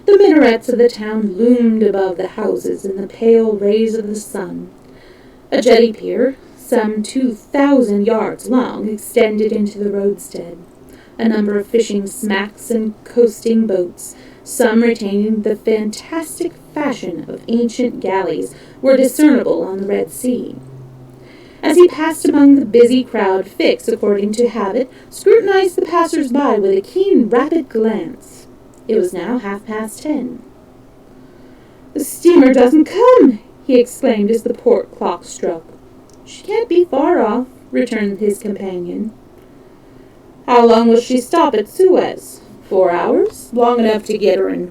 The minarets of the town loomed above the houses in the pale rays of the sun. A jetty pier, some 2,000 yards long, extended into the roadstead. A number of fishing smacks and coasting boats, some retaining the fantastic fashion of ancient galleys, were discernible on the Red Sea. As he passed among the busy crowd, Fix, according to habit, scrutinized the passers-by with a keen, rapid glance. It was now 10:30. "The steamer doesn't come!" he exclaimed as the port clock struck. "She can't be far off," returned his companion. "How long will she stop at Suez? 4 hours? Long enough to get in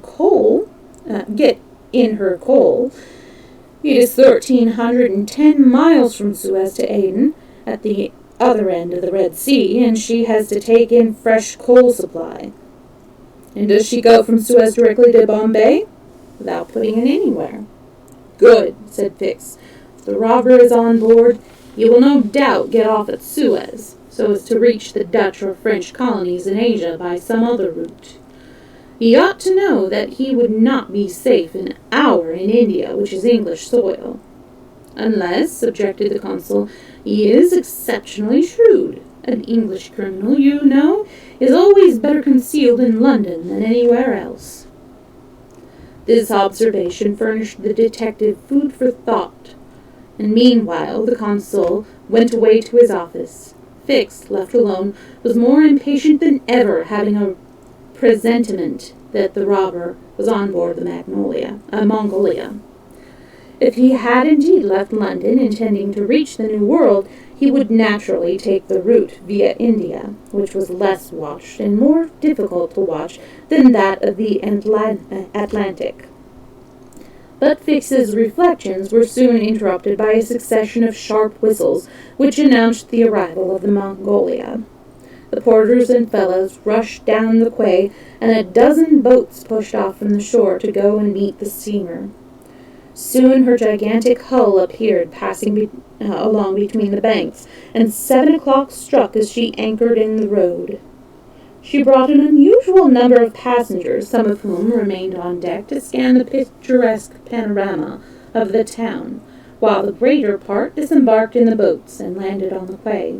her coal. It is 1,310 miles from Suez to Aden, at the other end of the Red Sea, and she has to take in fresh coal supply." "And does she go from Suez directly to Bombay?" "Without putting in anywhere." "Good," said Fix. "If the robber is on board, he will no doubt get off at Suez, so as to reach the Dutch or French colonies in Asia by some other route. He ought to know that he would not be safe an hour in India, which is English soil." "Unless," objected the Consul, "he is exceptionally shrewd. An English criminal, you know, is always better concealed in London than anywhere else." This observation furnished the detective food for thought, and meanwhile the Consul went away to his office. Fix, left alone, was more impatient than ever, having a presentiment that the robber was on board the Mongolia. If he had indeed left London intending to reach the New World, he would naturally take the route via India, which was less watched and more difficult to watch than that of the Atlantic. But Fix's reflections were soon interrupted by a succession of sharp whistles, which announced the arrival of the Mongolia. The porters and fellows rushed down the quay, and a dozen boats pushed off from the shore to go and meet the steamer. Soon her gigantic hull appeared passing along between the banks, and 7 o'clock struck as she anchored in the road. She brought an unusual number of passengers, some of whom remained on deck to scan the picturesque panorama of the town, while the greater part disembarked in the boats and landed on the quay.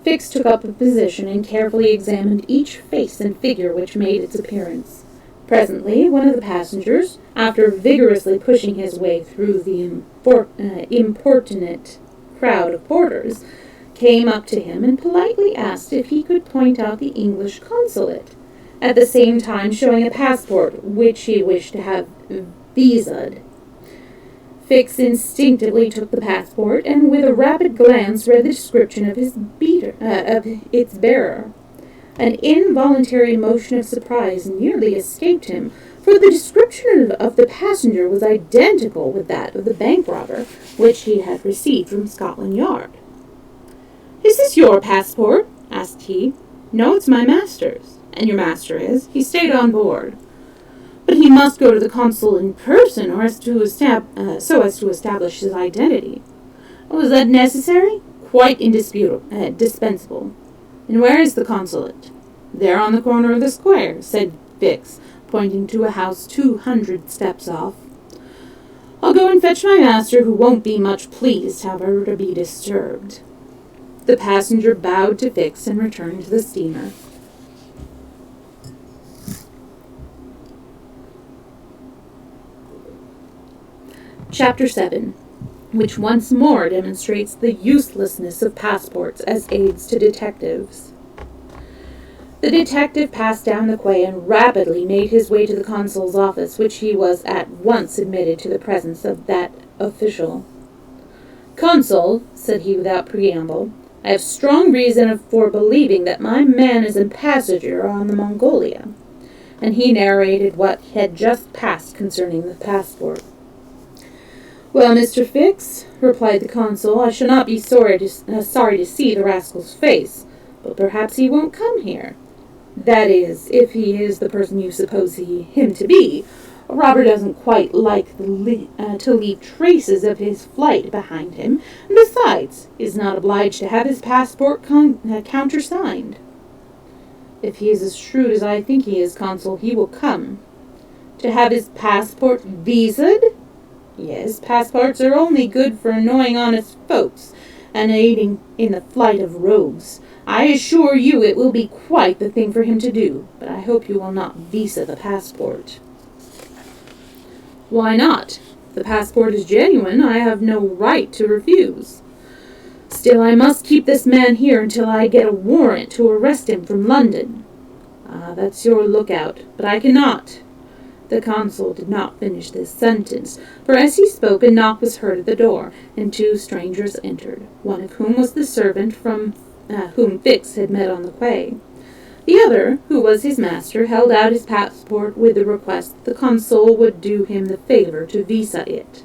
Fix took up a position and carefully examined each face and figure which made its appearance. Presently, one of the passengers, after vigorously pushing his way through the importunate crowd of porters, came up to him and politely asked if he could point out the English consulate, at the same time showing a passport which he wished to have visaed. Fix instinctively took the passport, and with a rapid glance read the description of its bearer. An involuntary motion of surprise nearly escaped him, for the description of the passenger was identical with that of the bank robber, which he had received from Scotland Yard. "Is this your passport?" asked he. "No, it's my master's." "And your master is?" "He stayed on board." "But he must go to the consul in person, so as to establish his identity." "Oh, is that necessary?" "Quite indispensable." "And where is the consulate?" "There on the corner of the square," said Fix, pointing to a house 200 steps off. "I'll go and fetch my master, who won't be much pleased, however, to be disturbed." The passenger bowed to Fix and returned to the steamer. Chapter 7, which once more demonstrates the uselessness of passports as aids to detectives. The detective passed down the quay and rapidly made his way to the consul's office, which he was at once admitted to the presence of that official. "Consul," said he without preamble, "I have strong reason for believing that my man is a passenger on the Mongolia." And he narrated what had just passed concerning the passport. "Well, Mr. Fix," replied the consul, "I shall not be sorry to see the rascal's face, but perhaps he won't come here. That is, if he is the person you suppose him to be. A robber doesn't quite like to leave traces of his flight behind him, and besides, is not obliged to have his passport countersigned." "If he is as shrewd as I think he is, consul, he will come." "To have his passport visaed?" "Yes, passports are only good for annoying honest folks, and aiding in the flight of rogues. I assure you it will be quite the thing for him to do, but I hope you will not visa the passport." "Why not? If the passport is genuine, I have no right to refuse." "Still, I must keep this man here until I get a warrant to arrest him from London." "Ah, that's your lookout, but I cannot." The consul did not finish this sentence, for as he spoke a knock was heard at the door, and two strangers entered, one of whom was the servant from whom Fix had met on the quay. The other, who was his master, held out his passport with the request that the consul would do him the favor to visa it.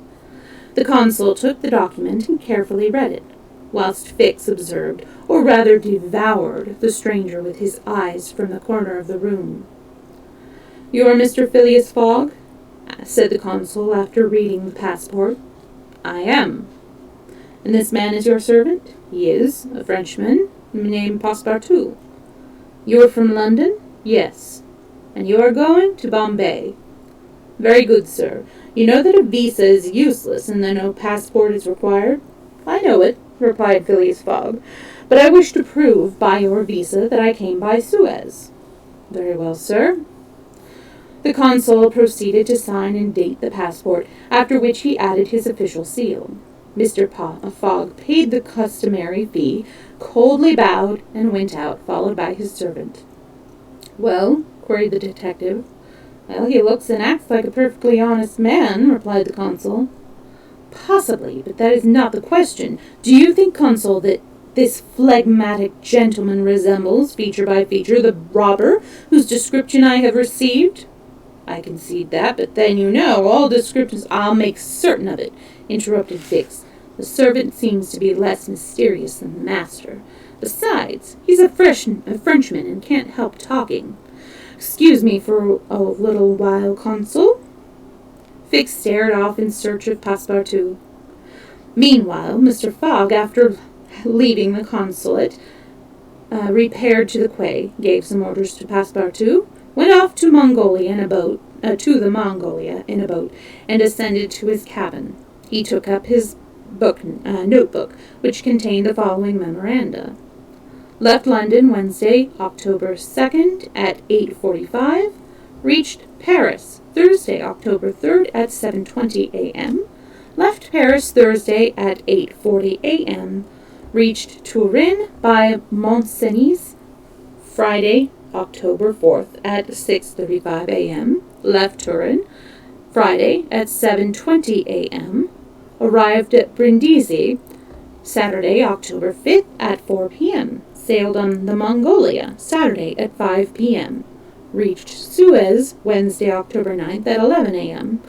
The consul took the document and carefully read it, whilst Fix observed, or rather devoured, the stranger with his eyes from the corner of the room. "You are Mr. Phileas Fogg?" said the consul after reading the passport. "I am." "And this man is your servant?" "He is, a Frenchman, named Passepartout." "You are from London?" "Yes." "And you are going to Bombay?" "Very good, sir. You know that a visa is useless and that no passport is required?" "I know it," replied Phileas Fogg, "but I wish to prove by your visa that I came by Suez." "Very well, sir." The consul proceeded to sign and date the passport, after which he added his official seal. Mr. Fogg paid the customary fee, coldly bowed, and went out, followed by his servant. "Well?" queried the detective. "Well, he looks and acts like a perfectly honest man," replied the consul. "Possibly, but that is not the question. Do you think, consul, that this phlegmatic gentleman resembles, feature by feature, the robber whose description I have received?" "I concede that, but then you know, all descriptions—" "I'll make certain of it," interrupted Fix. "The servant seems to be less mysterious than the master. Besides, he's a Frenchman and can't help talking. Excuse me for a little while, consul." Fix stared off in search of Passepartout. Meanwhile, Mr. Fogg, after leaving the consulate, repaired to the quay, gave some orders to Passepartout, went off to the Mongolia in a boat, and ascended to his cabin. He took up his notebook, which contained the following memoranda. Left London Wednesday, October 2nd at 8:45. Reached Paris Thursday, October 3rd at 7:20 a.m. Left Paris Thursday at 8:40 a.m. Reached Turin by Mont-Cenis Friday, October 4th at 6:35 a.m. Left Turin Friday at 7:20 a.m. Arrived at Brindisi Saturday, October 5th at 4 p.m. Sailed on the Mongolia Saturday at 5 p.m. Reached Suez Wednesday, October 9th at 11 a.m.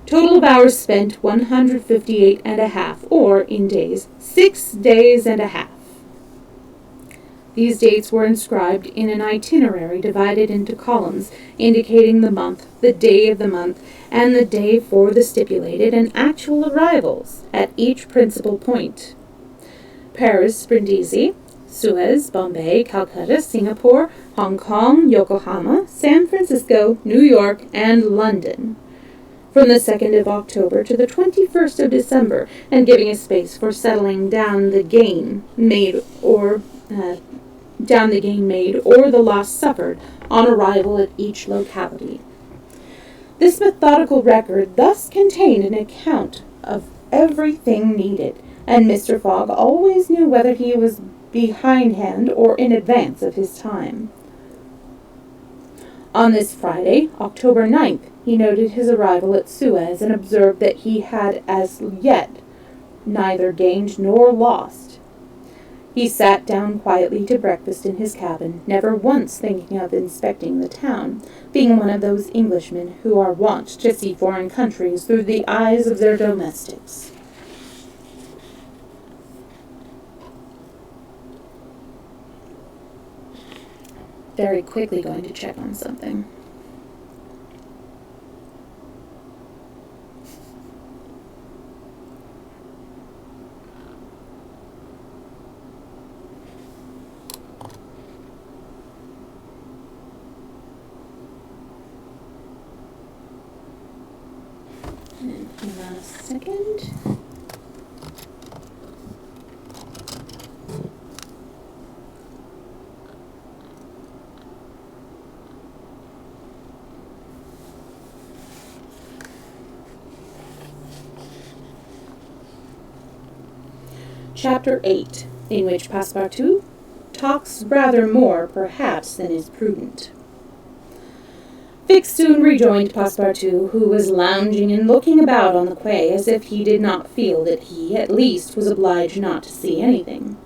Total of hours spent 158 and a half, or in days, 6 days and a half. These dates were inscribed in an itinerary divided into columns indicating the month, the day of the month, and the day for the stipulated and actual arrivals at each principal point. Paris, Brindisi, Suez, Bombay, Calcutta, Singapore, Hong Kong, Yokohama, San Francisco, New York, and London. From the 2nd of October to the 21st of December, and giving a space for settling down the gain made or the loss suffered on arrival at each locality. This methodical record thus contained an account of everything needed, and Mr. Fogg always knew whether he was behindhand or in advance of his time. On this Friday, October 9th, he noted his arrival at Suez and observed that he had as yet neither gained nor lost. He sat down quietly to breakfast in his cabin, never once thinking of inspecting the town, being one of those Englishmen who are wont to see foreign countries through the eyes of their domestics. Very quickly going to check on something. Hang on a second. Chapter 8, in which Passepartout talks rather more, perhaps, than is prudent. Fix soon rejoined Passepartout, who was lounging and looking about on the quay as if he did not feel that he, at least, was obliged not to see anything.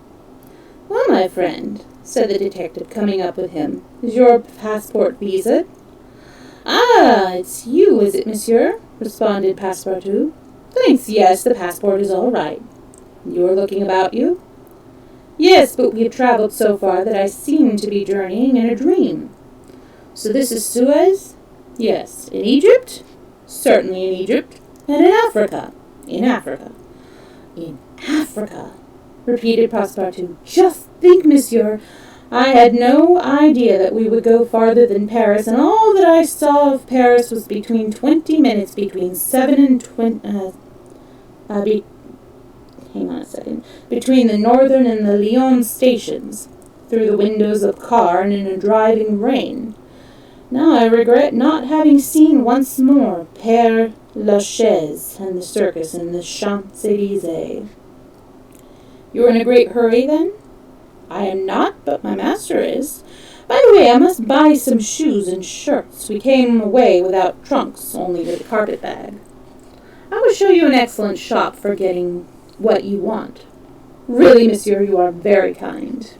"Well, my friend," said the detective, coming up with him, "is your passport visa?" "Ah, it's you, is it, monsieur?" responded Passepartout. "Thanks, yes, the passport is all right. You're looking about you?" "Yes, but we have traveled so far that I seem to be journeying in a dream." "So this is Suez?" "Yes." "In Egypt?" "Certainly in Egypt." "And in Africa?" "In Africa." "In Africa," repeated Passepartout. "Just think, monsieur, I had no idea that we would go farther than Paris, and all that I saw of Paris was between 20 minutes, between 7 and 20, hang on a second, between the Northern and the Lyon stations, through the windows of the car and in a driving rain. Now I regret not having seen once more Père Lachaise and the circus and the Champs-Élysées." "You are in a great hurry, then?" "I am not, but my master is. By the way, I must buy some shoes and shirts. We came away without trunks, only with a carpet bag." "I will show you an excellent shop for getting what you want." "Really, monsieur, you are very kind."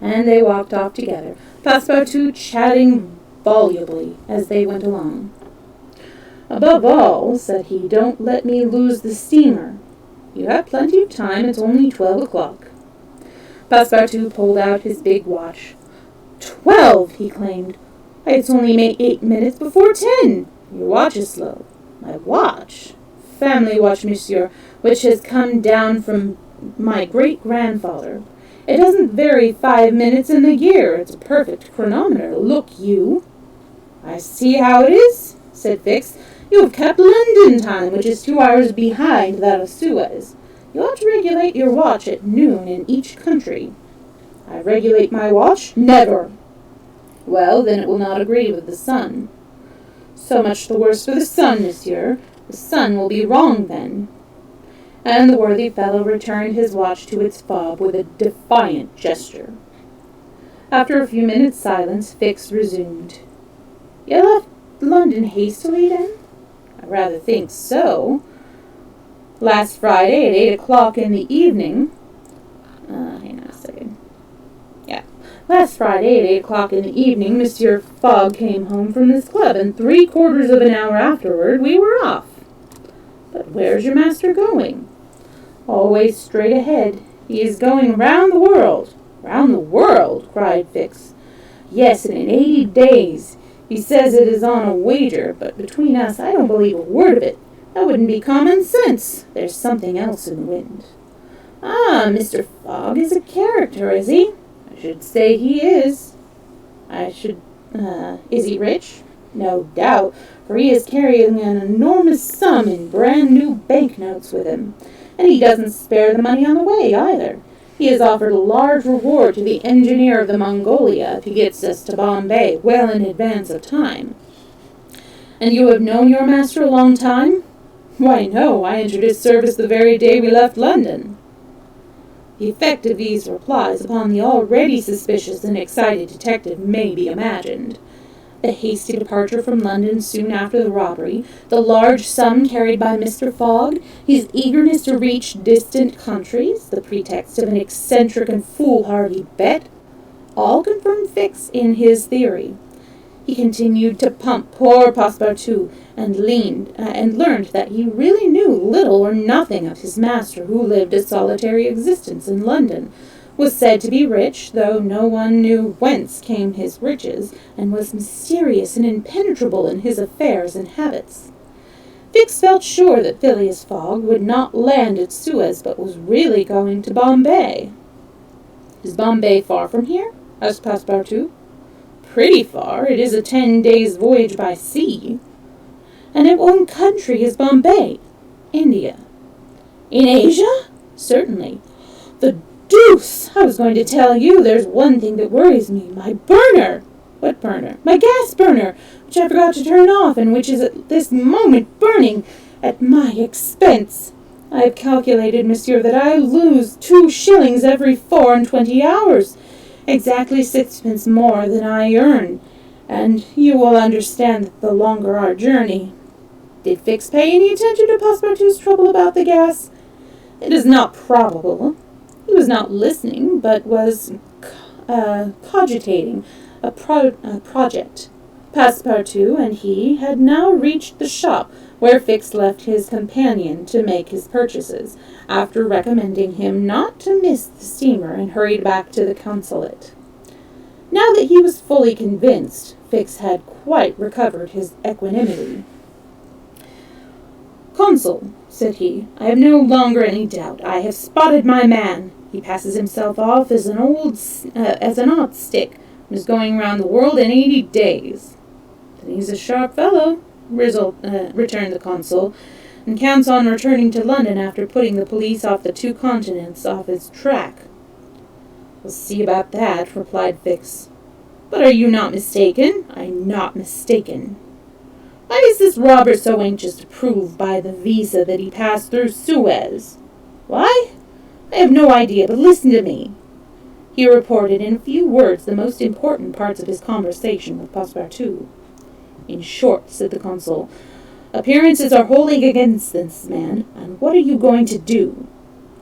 And they walked off together, Passepartout chatting volubly as they went along. "Above all," said he, "don't let me lose the steamer. You have plenty of time, it's only 12 o'clock. Passepartout pulled out his big watch. 12, he claimed. "Why, it's only 8 minutes before 10. Your watch is slow." "My watch?" "Family watch, monsieur, which has come down from my great-grandfather. It doesn't vary 5 minutes in the year. It's a perfect chronometer. Look you." "I see how it is," said Fix. "You have kept London time, which is 2 hours behind that of Suez. You ought to regulate your watch at noon in each country." "I regulate my watch? Never." "Well, then it will not agree with the sun." "So much the worse for the sun, monsieur. The sun will be wrong then." and the worthy fellow returned his watch to its fob with a defiant gesture. After a few minutes' silence, Fix resumed. "You left London hastily, then?" "I rather think so. Last Friday at 8 o'clock in the evening." Hang on a second. Yeah. "Last Friday at 8 o'clock in the evening, Monsieur Fogg came home from this club, and 3/4 of an hour afterward we were off." "But where's your master going?" "Always straight ahead. He is going round the world." "Round the world?" cried Fix. "Yes, and in 80 days. He says it is on a wager, but between us I don't believe a word of it. That wouldn't be common sense. There's something else in the wind." "Ah, Mr. Fogg is a character, is he?" "I should say he is." Is he rich?" "No doubt, for he is carrying an enormous sum in brand new banknotes with him. And he doesn't spare the money on the way, either. He has offered a large reward to the engineer of the Mongolia if he gets us to Bombay well in advance of time." "And you have known your master a long time?" "Why, no, I entered his service the very day we left London." The effect of these replies upon the already suspicious and excited detective may be imagined. The hasty departure from London soon after the robbery, the large sum carried by Mr. Fogg, his eagerness to reach distant countries, the pretext of an eccentric and foolhardy bet, all confirmed Fix in his theory. He continued to pump poor Passepartout, and learned that he really knew little or nothing of his master, who lived a solitary existence in London, was said to be rich, though no one knew whence came his riches, and was mysterious and impenetrable in his affairs and habits. Fix felt sure that Phileas Fogg would not land at Suez, but was really going to Bombay. "Is Bombay far from here?" asked Passepartout. "Pretty far. It is a 10 days' voyage by sea." "And in what country is Bombay?" "India." "In Asia?" "Certainly." "The deuce! I was going to tell you there's one thing that worries me. My burner!" "What burner?" "My gas burner, which I forgot to turn off, and which is at this moment burning at my expense. I have calculated, monsieur, that I lose 2 shillings every 24 hours, exactly 6 pence more than I earn, and you will understand that the longer our journey—" Did Fix pay any attention to Passepartout's trouble about the gas? It is not probable. He was not listening, but was cogitating a project. Passepartout and he had now reached the shop where Fix left his companion to make his purchases, after recommending him not to miss the steamer, and hurried back to the consulate. Now that he was fully convinced, Fix had quite recovered his equanimity. "Consul," said he, "I have no longer any doubt. I have spotted my man. He passes himself off as an odd stick, and is going round the world in 80 days. "Then he's a sharp fellow," returned the consul, "and counts on returning to London after putting the police off the 2 continents off his track." "We'll see about that," replied Fix. "But are you not mistaken?" "I'm not mistaken." "Why is this robber so anxious to prove by the visa that he passed through Suez?" "Why? I have no idea, but listen to me." He reported in a few words the most important parts of his conversation with Passepartout. "In short," said the consul, "appearances are wholly against this man, and what are you going to do?"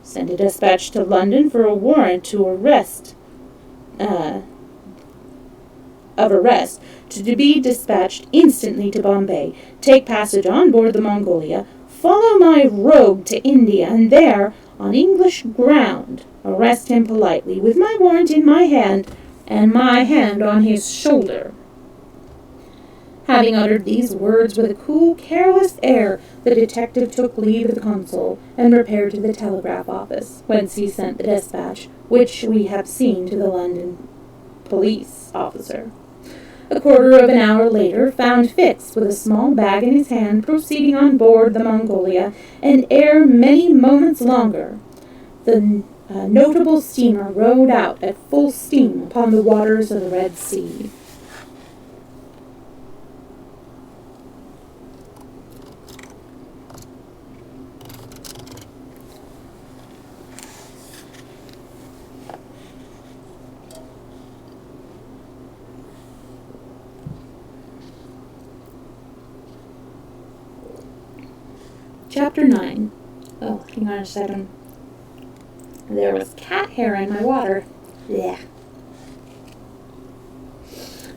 "Send a despatch to London for a warrant to arrest, to be dispatched instantly to Bombay, take passage on board the Mongolia, follow my rogue to India, and there, on English ground, arrest him politely, with my warrant in my hand, and my hand on his shoulder." Having uttered these words with a cool, careless air, the detective took leave of the consul, and repaired to the telegraph office, whence he sent the despatch, which we have seen, to the London police officer. A quarter of an hour later found Fix with a small bag in his hand, proceeding on board the Mongolia, and ere many moments longer the notable steamer rode out at full steam upon the waters of the Red Sea. Chapter 9. Oh, hang on a second. There was cat hair in my water. Yeah.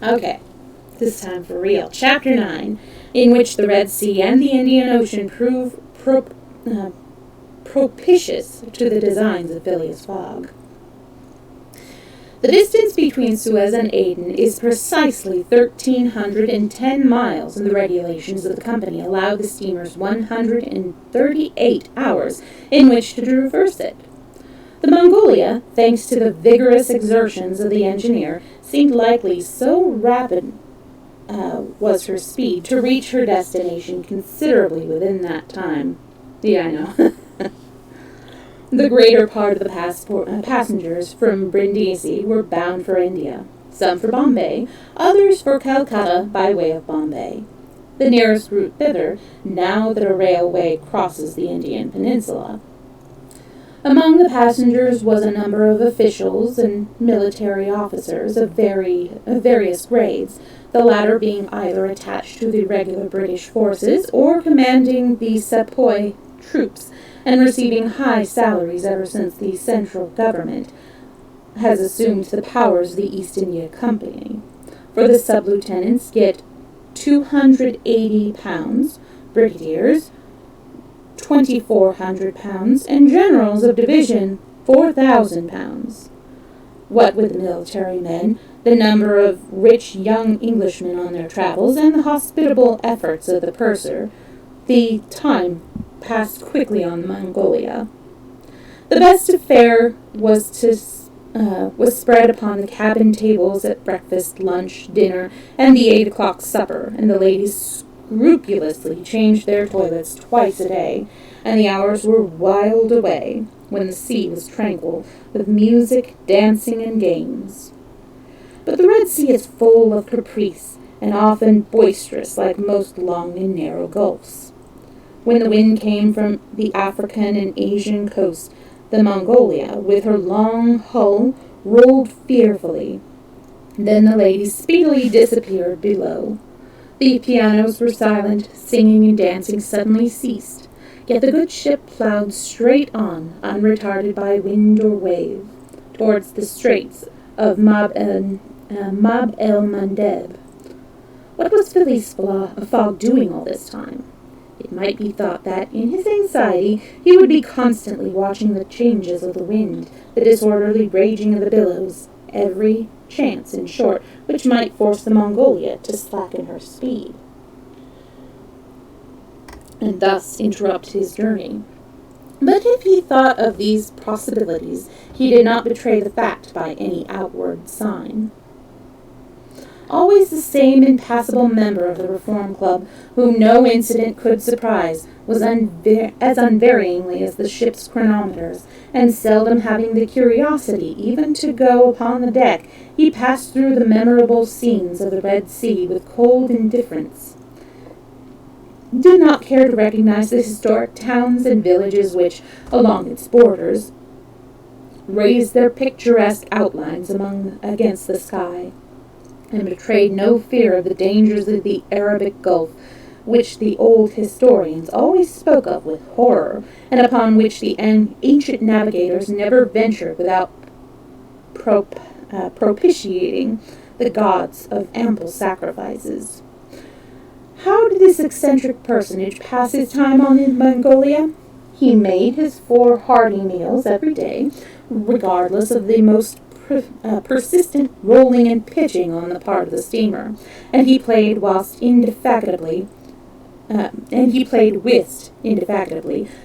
Okay, this time for real. Chapter 9, in which the Red Sea and the Indian Ocean prove propitious to the designs of Phileas Fogg. The distance between Suez and Aden is precisely 1,310 miles, and the regulations of the company allow the steamers 138 hours in which to traverse it. The Mongolia, thanks to the vigorous exertions of the engineer, seemed likely, so rapid was her speed, to reach her destination considerably within that time. Yeah, I know. The greater part of the passengers from Brindisi were bound for India, some for Bombay, others for Calcutta by way of Bombay, the nearest route thither, now that a railway crosses the Indian peninsula. Among the passengers was a number of officials and military officers of various grades, the latter being either attached to the regular British forces or commanding the sepoy troops, and receiving high salaries ever since the central government has assumed the powers of the East India Company. For the sub-lieutenants get £280, brigadiers £2,400, and generals of division £4,000. What with the military men, the number of rich young Englishmen on their travels, and the hospitable efforts of the purser, the time passed quickly on Mongolia. The best of fare was spread upon the cabin tables at breakfast, lunch, dinner, and the 8 o'clock supper, and the ladies scrupulously changed their toilets twice a day, and the hours were whiled away, when the sea was tranquil, with music, dancing, and games. But the Red Sea is full of caprice, and often boisterous like most long and narrow gulfs. When the wind came from the African and Asian coast, the Mongolia, with her long hull, rolled fearfully. Then the ladies speedily disappeared below. The pianos were silent, singing and dancing suddenly ceased, yet the good ship ploughed straight on, unretarded by wind or wave, towards the straits of Mab el Mandeb. What was Phileas Fogg doing all this time? It might be thought that, in his anxiety, he would be constantly watching the changes of the wind, the disorderly raging of the billows, every chance, in short, which might force the Mongolia to slacken her speed, and thus interrupt his journey. But if he thought of these possibilities, he did not betray the fact by any outward sign. Always the same impassible member of the Reform Club, whom no incident could surprise, was as unvaryingly as the ship's chronometers, and seldom having the curiosity even to go upon the deck, he passed through the memorable scenes of the Red Sea with cold indifference. Did not care to recognize the historic towns and villages which, along its borders, raised their picturesque outlines against the sky, and betrayed no fear of the dangers of the Arabic Gulf, which the old historians always spoke of with horror, and upon which the ancient navigators never ventured without propitiating the gods of ample sacrifices. How did this eccentric personage pass his time in Mongolia? He made his 4 hearty meals every day, regardless of the most persistent rolling and pitching on the part of the steamer, and he played whist indefatigably,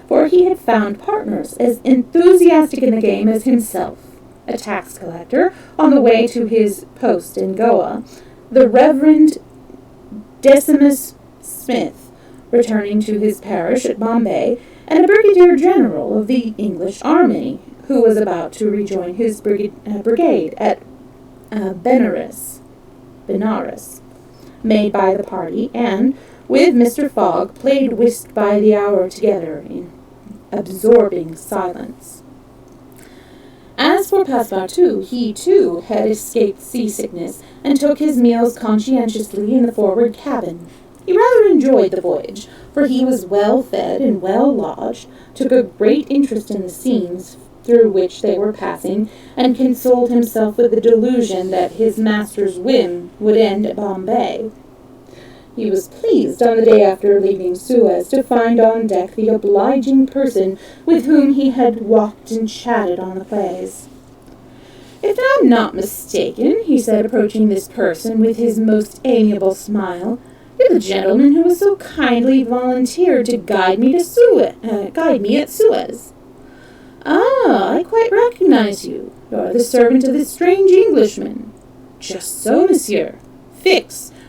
for he had found partners as enthusiastic in the game as himself. A tax collector, on the way to his post in Goa, the Reverend Decimus Smith, returning to his parish at Bombay, and a brigadier general of the English army, who was about to rejoin his brigade at Benares, made by the party, and, with Mr. Fogg, played whist by the hour together in absorbing silence. As for Passepartout, he, too, had escaped seasickness, and took his meals conscientiously in the forward cabin. He rather enjoyed the voyage, for he was well fed and well lodged, took a great interest in the scenes through which they were passing, and consoled himself with the delusion that his master's whim would end at Bombay. He was pleased on the day after leaving Suez to find on deck the obliging person with whom he had walked and chatted on the quays. "If I'm not mistaken," he said, approaching this person with his most amiable smile, "you're the gentleman who was so kindly volunteered to guide me at Suez." "Ah, I quite recognize you. You're the servant of this strange Englishman." "Just so, monsieur.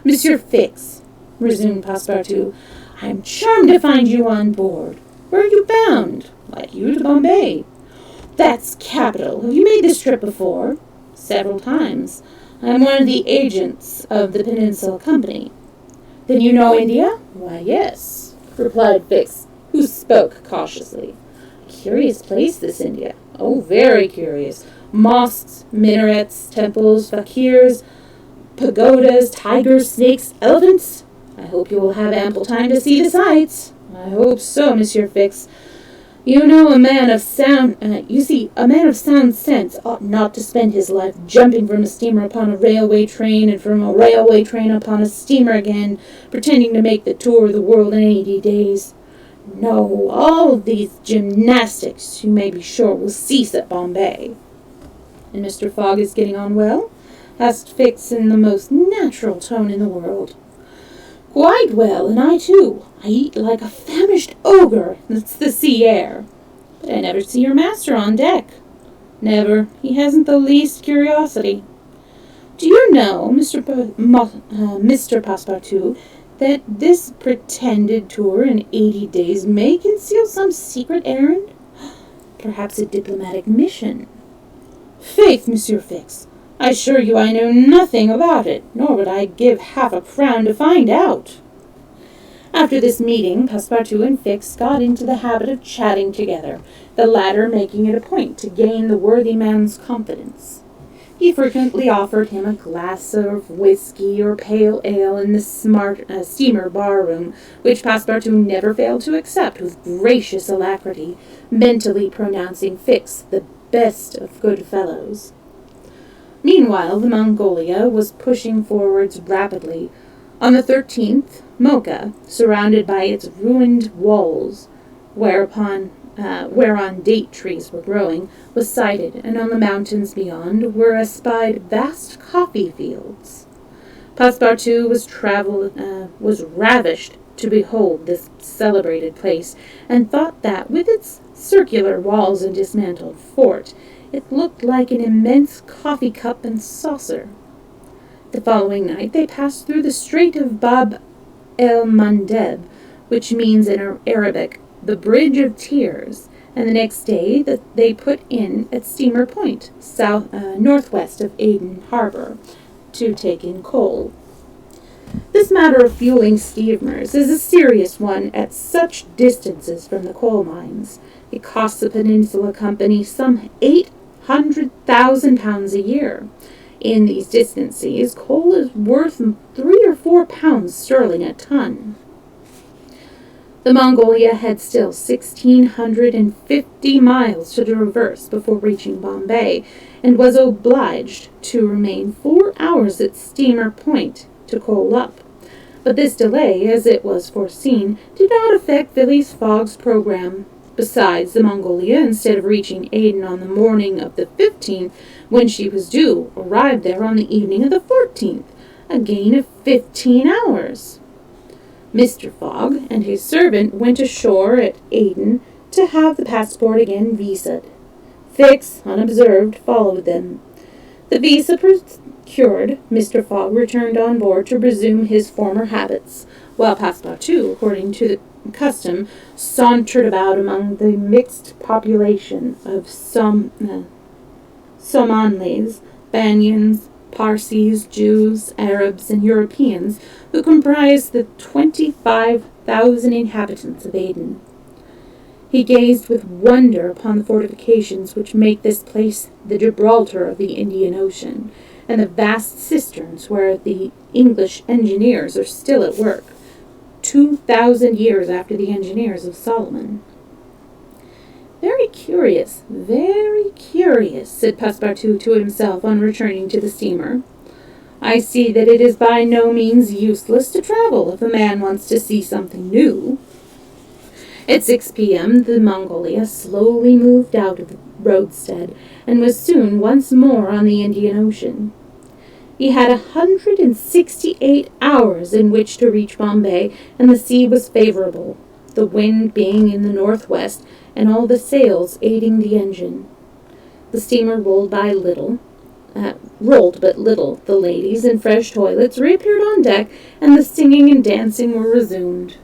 Monsieur Fix," resumed Passepartout. "I am charmed to find you on board. Where are you bound?" "Like you, to Bombay." "That's capital. Have you made this trip before?" "Several times. I am one of the agents of the Peninsula Company." "Then you know India?" "Why, yes," replied Fix, who spoke cautiously. "Curious place, this India." "Oh, very curious. Mosques, minarets, temples, fakirs, pagodas, tigers, snakes, elephants. I hope you will have ample time to see the sights." "I hope so, Monsieur Fix. You know, a man of sound sense ought not to spend his life jumping from a steamer upon a railway train and from a railway train upon a steamer again, pretending to make the tour of the world in 80 days. No, all these gymnastics, you may be sure, will cease at Bombay." "And Mr. Fogg is getting on well?" asked Fix in the most natural tone in the world. "Quite well, and I too. I eat like a famished ogre. It's the sea air." "But I never see your master on deck." "Never. He hasn't the least curiosity." "Do you know, Mr. Passepartout, that this pretended tour in 80 days may conceal some secret errand? Perhaps a diplomatic mission." "Faith, Monsieur Fix, I assure you I know nothing about it, nor would I give half a crown to find out." After this meeting, Passepartout and Fix got into the habit of chatting together, the latter making it a point to gain the worthy man's confidence. He frequently offered him a glass of whiskey or pale ale in the steamer bar-room, which Passepartout never failed to accept with gracious alacrity, mentally pronouncing Fix the best of good fellows. Meanwhile, the Mongolia was pushing forwards rapidly. On the 13th, Mocha, surrounded by its ruined walls, whereon date trees were growing, was sighted, and on the mountains beyond were espied vast coffee fields. Passepartout was ravished to behold this celebrated place, and thought that, with its circular walls and dismantled fort, it looked like an immense coffee cup and saucer. The following night they passed through the Strait of Bab el-Mandeb, which means in Arabic, the Bridge of Tears, and the next day they put in at Steamer Point, northwest of Aden Harbor, to take in coal. This matter of fueling steamers is a serious one at such distances from the coal mines. It costs the Peninsula Company some £800,000 a year. In these distances, coal is worth 3 or 4 pounds sterling a ton. The Mongolia had still 1,650 miles to traverse before reaching Bombay, and was obliged to remain 4 hours at Steamer Point to coal up. But this delay, as it was foreseen, did not affect Phileas Fogg's program. Besides, the Mongolia, instead of reaching Aden on the morning of the 15th, when she was due, arrived there on the evening of the 14th, a gain of 15 hours. Mr. Fogg and his servant went ashore at Aden to have the passport again visaed. Fix, unobserved, followed them. The visa procured, Mr. Fogg returned on board to resume his former habits, while Passepartout, according to the custom, sauntered about among the mixed population of Somalis, Banyans, Parsis, Jews, Arabs, and Europeans, who comprised the 25,000 inhabitants of Aden. He gazed with wonder upon the fortifications which make this place the Gibraltar of the Indian Ocean, and the vast cisterns where the English engineers are still at work, 2,000 years after the engineers of Solomon. Very curious, said Passepartout to himself on returning to the steamer. I see that it is by no means useless to travel if a man wants to see something new. At 6 p.m., the Mongolia slowly moved out of the roadstead and was soon once more on the Indian Ocean. He had 168 hours in which to reach Bombay, and the sea was favorable, the wind being in the northwest and all the sails aiding the engine. The steamer rolled but little. The ladies in fresh toilets reappeared on deck, and the singing and dancing were resumed.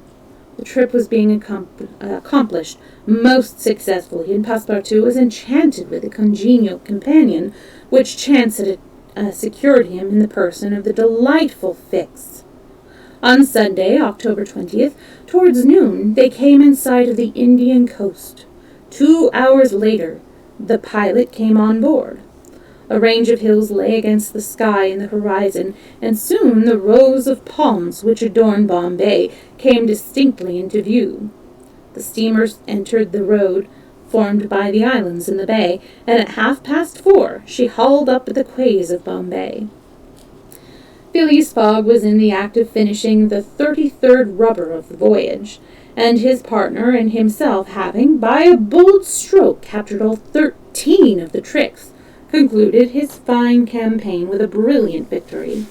The trip was being accomplished most successfully, and Passepartout was enchanted with a congenial companion, which chance had secured him in the person of the delightful Fix. On Sunday, October 20th, towards noon, they came in sight of the Indian coast. 2 hours later, the pilot came on board. A range of hills lay against the sky in the horizon, and soon the rows of palms which adorn Bombay came distinctly into view. The steamer entered the road formed by the islands in the bay, and at 4:30 she hauled up at the quays of Bombay. Phileas Fogg was in the act of finishing the 33rd rubber of the voyage, and his partner and himself having, by a bold stroke, captured all 13 of the tricks, concluded his fine campaign with a brilliant victory.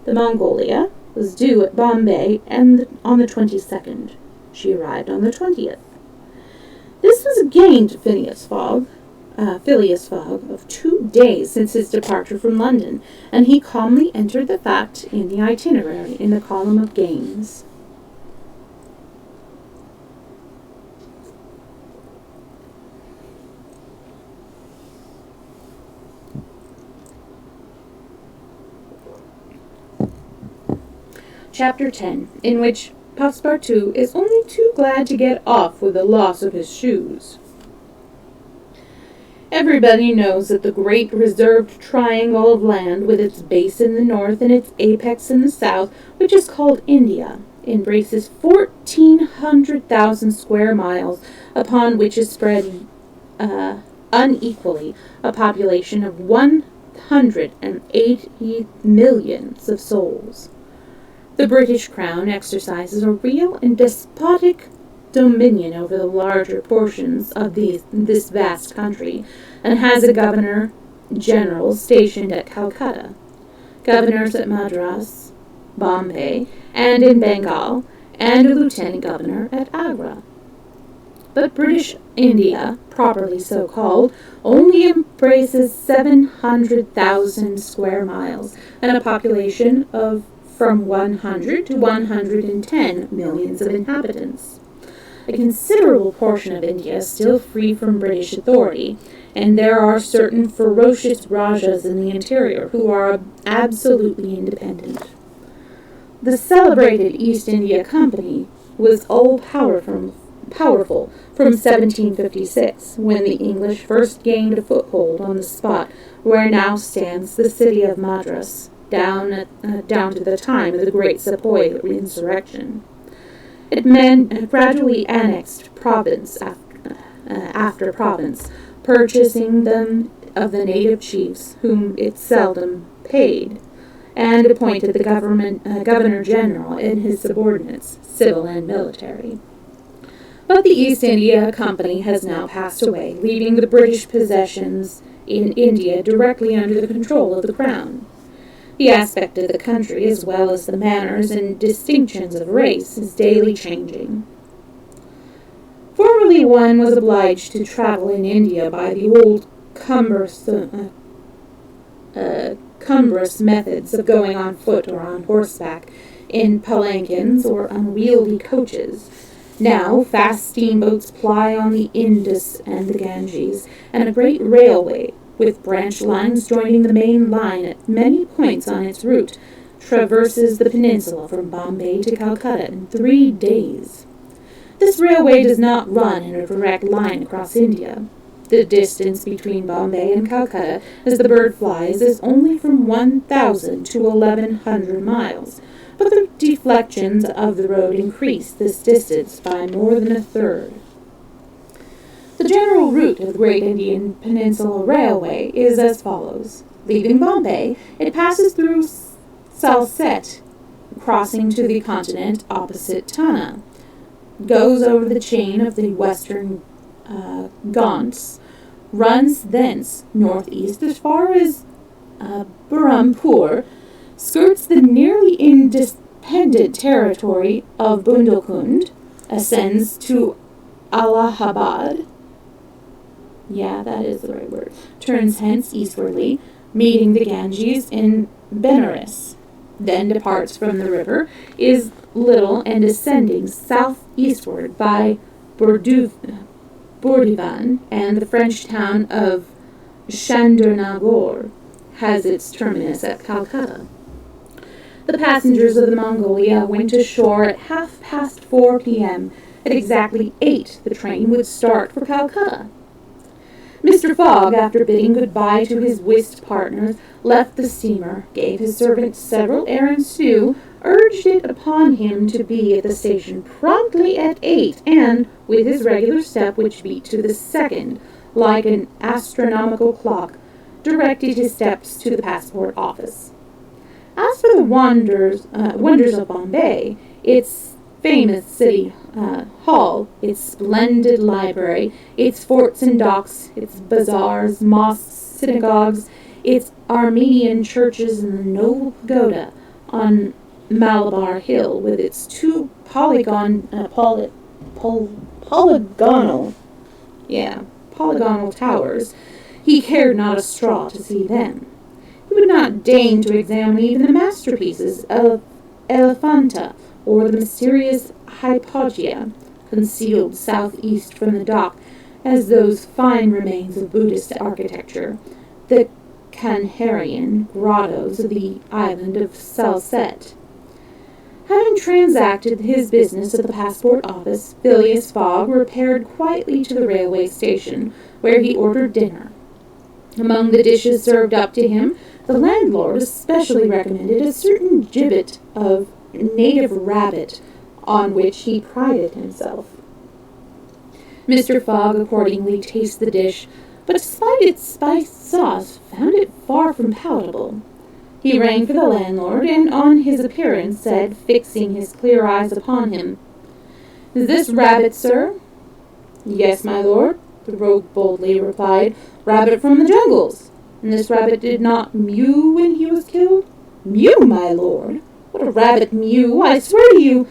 The Mongolia was due at Bombay on the 22nd. She arrived on the 20th. This was a gain to Phileas Fogg of 2 days since his departure from London, and he calmly entered the fact in the itinerary in the column of gains. Chapter 10, in which Passepartout is only too glad to get off with the loss of his shoes. Everybody knows that the great reserved triangle of land, with its base in the north and its apex in the south, which is called India, embraces 1,400,000 square miles, upon which is spread unequally a population of 180 millions of souls. The British Crown exercises a real and despotic dominion over the larger portions of this vast country, and has a governor-general stationed at Calcutta, governors at Madras, Bombay, and in Bengal, and a lieutenant governor at Agra. But British India, properly so called, only embraces 700,000 square miles, and a population of from 100 to 110 millions of inhabitants. A considerable portion of India is still free from British authority, and there are certain ferocious Rajas in the interior who are absolutely independent. The celebrated East India Company was all-powerful from 1756, when the English first gained a foothold on the spot where now stands the city of Madras, down to the time of the Great Sepoy insurrection. It gradually annexed province after province, purchasing them of the native chiefs, whom it seldom paid, and appointed the governor-general and his subordinates, civil and military. But the East India Company has now passed away, leaving the British possessions in India directly under the control of the Crown. The aspect of the country, as well as the manners and distinctions of race, is daily changing. Formerly one was obliged to travel in India by the old cumbrous methods of going on foot or on horseback, in palanquins or unwieldy coaches. Now fast steamboats ply on the Indus and the Ganges, and a great railway, with branch lines joining the main line at many points on its route, traverses the peninsula from Bombay to Calcutta in 3 days. This railway does not run in a direct line across India. The distance between Bombay and Calcutta, as the bird flies, is only from 1,000 to 1,100 miles, but the deflections of the road increased this distance by more than a third. The general route of the Great Indian Peninsula Railway is as follows. Leaving Bombay, it passes through Salsette, crossing to the continent opposite Tana, goes over the chain of the western Ghats, runs thence northeast as far as Burrampur, skirts the nearly independent territory of Bundelkund, ascends to Allahabad, yeah, that is the right word, turns hence eastwardly, meeting the Ganges in Benares, then departs from the river, is little and ascending southeastward by Bourdivan and the French town of Chandernagore has its terminus at Calcutta. The passengers of the Mongolia went ashore at 4:30 p.m. At exactly 8, the train would start for Calcutta. Mr. Fogg, after bidding goodbye to his whist partners, left the steamer, gave his servant several errands to do, urged it upon him to be at the station promptly at 8, and, with his regular step, which beat to the second, like an astronomical clock, directed his steps to the passport office. As for the wonders of Bombay, its famous city hall, its splendid library, its forts and docks, its bazaars, mosques, synagogues, its Armenian churches, and the noble pagoda on Malabar Hill with its two polygonal towers, he cared not a straw to see them. He would not deign to examine even the masterpieces of Elephanta or the mysterious Hypatia, concealed southeast from the dock as those fine remains of Buddhist architecture, the Kanharian grottos of the island of Salsette. Having transacted his business at the passport office, Phileas Fogg repaired quietly to the railway station, where he ordered dinner. Among the dishes served up to him, the landlord especially recommended a certain gibbet of native rabbit, on which he prided himself. Mr. Fogg accordingly tasted the dish, but despite its spiced sauce, found it far from palatable. He rang for the landlord, and on his appearance said, fixing his clear eyes upon him, "Is this rabbit, sir?" "Yes, my lord," the rogue boldly replied. "Rabbit from the jungles. And this rabbit did not mew when he was killed?" "Mew, my lord? What a rabbit mew, I swear to you."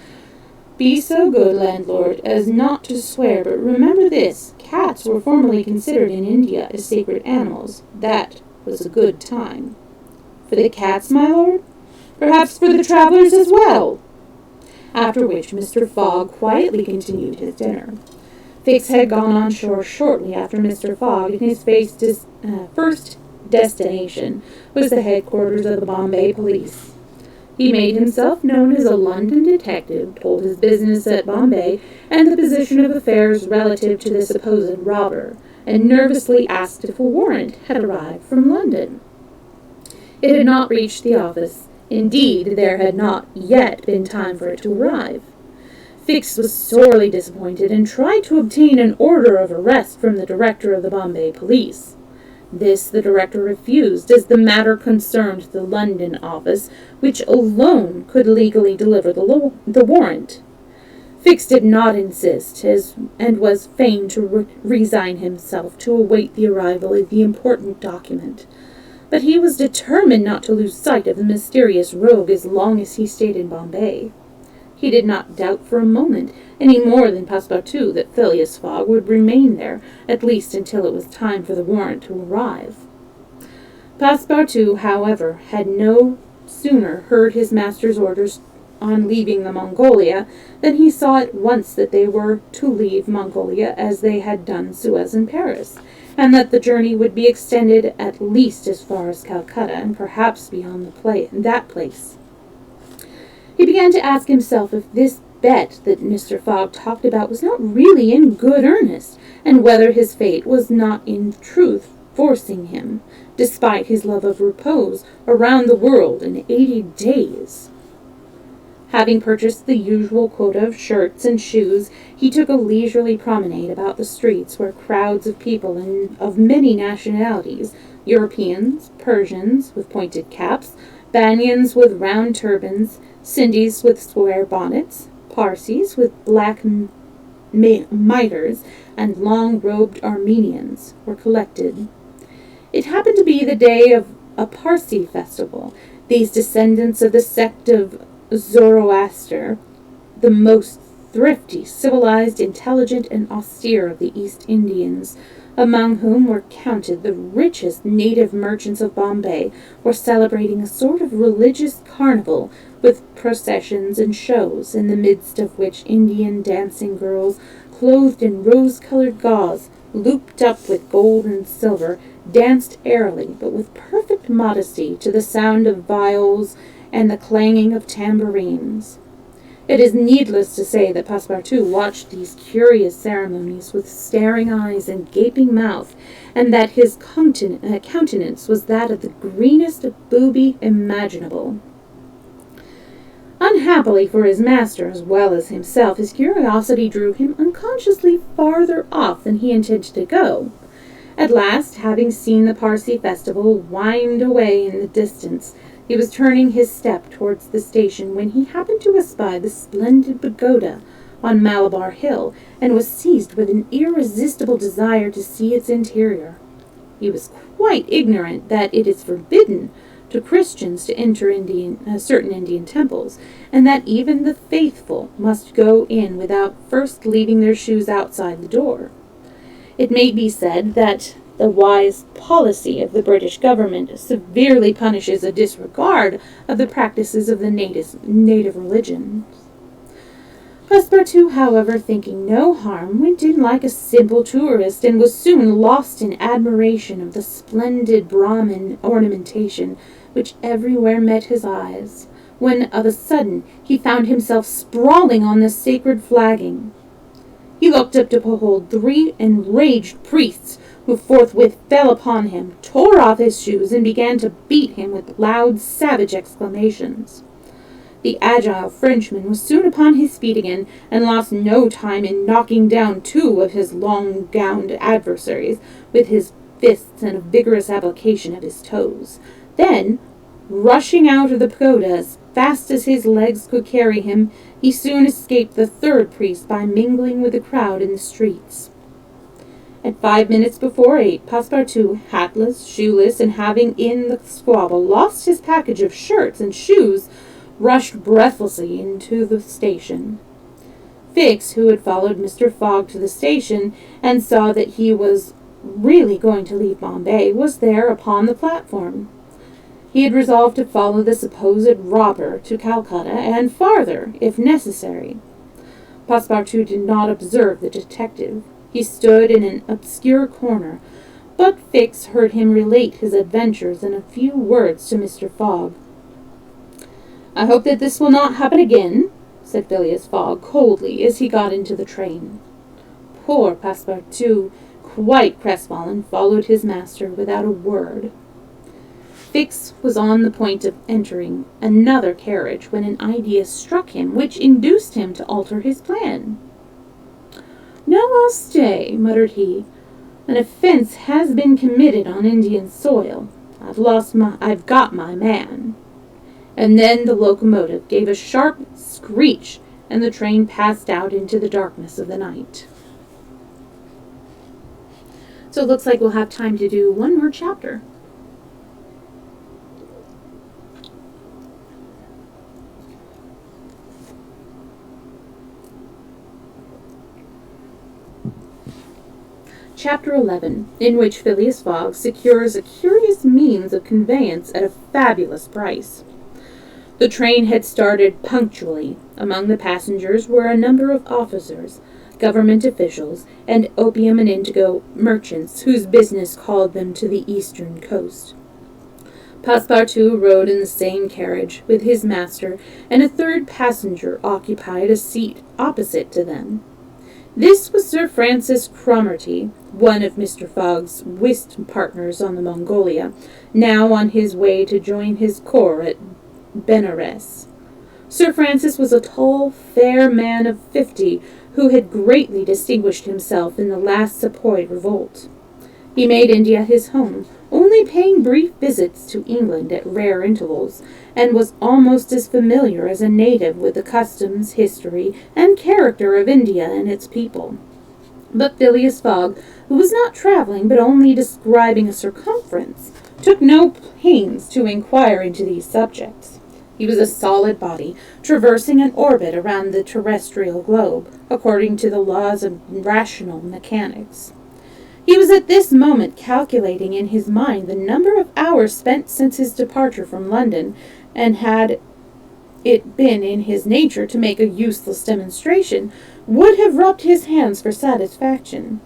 "Be so good, landlord, as not to swear, but remember this, cats were formerly considered in India as sacred animals. That was a good time." "For the cats, my lord?" "Perhaps for the travelers as well." After which Mr. Fogg quietly continued his dinner. Fix had gone on shore shortly after Mr. Fogg, and his first destination was the headquarters of the Bombay police. He made himself known as a London detective, told his business at Bombay, and the position of affairs relative to the supposed robber, and nervously asked if a warrant had arrived from London. It had not reached the office. Indeed, there had not yet been time for it to arrive. Fix was sorely disappointed, and tried to obtain an order of arrest from the director of the Bombay police. This the director refused, as the matter concerned the London office, which alone could legally deliver the warrant. Fix did not insist, and was fain to resign himself to await the arrival of the important document. But he was determined not to lose sight of the mysterious rogue as long as he stayed in Bombay. He did not doubt for a moment, any more than Passepartout, that Phileas Fogg would remain there, at least until it was time for the warrant to arrive. Passepartout, however, had no sooner heard his master's orders on leaving the Mongolia than he saw at once that they were to leave Mongolia as they had done Suez and Paris, and that the journey would be extended at least as far as Calcutta, and perhaps beyond that place. He began to ask himself if this bet that Mr. Fogg talked about was not really in good earnest, and whether his fate was not in truth forcing him, despite his love of repose, around the world in 80 days. Having purchased the usual quota of shirts and shoes, he took a leisurely promenade about the streets where crowds of people of many nationalities, Europeans, Persians with pointed caps, Banyans with round turbans, Sindhis with square bonnets, Parsis with black mitres, and long-robed Armenians were collected. It happened to be the day of a Parsi festival. These descendants of the sect of Zoroaster, the most thrifty, civilized, intelligent, and austere of the East Indians, among whom were counted the richest native merchants of Bombay, were celebrating a sort of religious carnival with processions and shows, in the midst of which Indian dancing girls, clothed in rose-colored gauze, looped up with gold and silver, danced airily, but with perfect modesty, to the sound of viols and the clanging of tambourines. It is needless to say that Passepartout watched these curious ceremonies with staring eyes and gaping mouth, and that his countenance was that of the greenest booby imaginable. Unhappily for his master as well as himself, his curiosity drew him unconsciously farther off than he intended to go. At last, having seen the Parsi festival wind away in the distance, he was turning his step towards the station when he happened to espy the splendid pagoda on Malabar Hill, and was seized with an irresistible desire to see its interior. He was quite ignorant that it is forbidden to Christians to enter certain Indian temples, and that even the faithful must go in without first leaving their shoes outside the door. It may be said that the wise policy of the British government severely punishes a disregard of the practices of the native religions. Passepartout, however, thinking no harm, went in like a simple tourist, and was soon lost in admiration of the splendid Brahmin ornamentation which everywhere met his eyes, when of a sudden he found himself sprawling on the sacred flagging. He looked up to behold 3 enraged priests, who forthwith fell upon him, tore off his shoes, and began to beat him with loud, savage exclamations. The agile Frenchman was soon upon his feet again, and lost no time in knocking down 2 of his long-gowned adversaries with his fists and a vigorous application of his toes. Then, rushing out of the pagoda as fast as his legs could carry him, he soon escaped the 3rd priest by mingling with the crowd in the streets. At 5 minutes before 8, Passepartout, hatless, shoeless, and having in the squabble lost his package of shirts and shoes, rushed breathlessly into the station. Fix, who had followed Mr. Fogg to the station, and saw that he was really going to leave Bombay, was there upon the platform. He had resolved to follow the supposed robber to Calcutta, and farther, if necessary. Passepartout did not observe the detective. He stood in an obscure corner, but Fix heard him relate his adventures in a few words to Mr. Fogg. "I hope that this will not happen again," said Phileas Fogg coldly as he got into the train. Poor Passepartout, quite crestfallen, followed his master without a word. Fix was on the point of entering another carriage when an idea struck him which induced him to alter his plan. "No, I'll stay," muttered he. "An offense has been committed on Indian soil. I've got my man." And then the locomotive gave a sharp screech, and the train passed out into the darkness of the night. So it looks like we'll have time to do one more chapter. Chapter 11, in which Phileas Fogg secures a curious means of conveyance at a fabulous price. The train had started punctually. Among the passengers were a number of officers, government officials, and opium and indigo merchants whose business called them to the eastern coast. Passepartout rode in the same carriage with his master, and a 3rd passenger occupied a seat opposite to them. This was Sir Francis Cromarty, one of Mr. Fogg's whist partners on the Mongolia, now on his way to join his corps at Benares. Sir Francis was a tall, fair man of 50 who had greatly distinguished himself in the last Sepoy revolt. He made India his home, only paying brief visits to England at rare intervals, and was almost as familiar as a native with the customs, history, and character of India and its people. But Phileas Fogg, who was not traveling but only describing a circumference, took no pains to inquire into these subjects. He was a solid body, traversing an orbit around the terrestrial globe, according to the laws of rational mechanics. He was at this moment calculating in his mind the number of hours spent since his departure from London, and had it been in his nature to make a useless demonstration, would have rubbed his hands for satisfaction.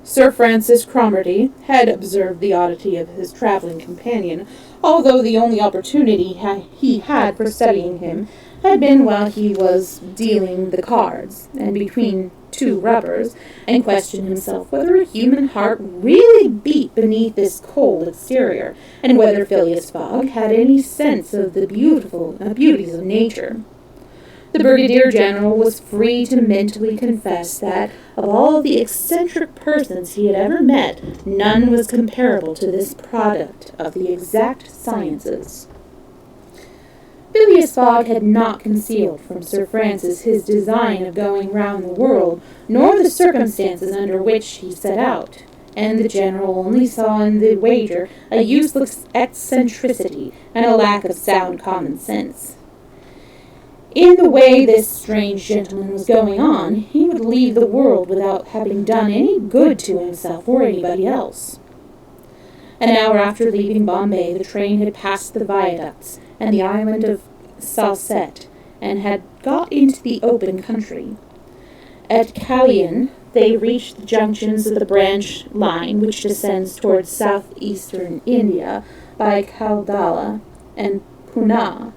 Sir Francis Cromarty had observed the oddity of his travelling companion, although the only opportunity he had for studying him had been while he was dealing the cards, and between two rubbers, and questioned himself whether a human heart really beat beneath this cold exterior, and whether Phileas Fogg had any sense of the beauties of nature. The Brigadier General was free to mentally confess that, of all the eccentric persons he had ever met, none was comparable to this product of the exact sciences. Phileas Fogg had not concealed from Sir Francis his design of going round the world, nor the circumstances under which he set out, and the General only saw in the wager a useless eccentricity and a lack of sound common sense. In the way this strange gentleman was going on, he would leave the world without having done any good to himself or anybody else. An hour after leaving Bombay, the train had passed the viaducts and the island of Salsette, and had got into the open country. At Kalyan, they reached the junctions of the branch line which descends towards southeastern India by Kaldala and Poona,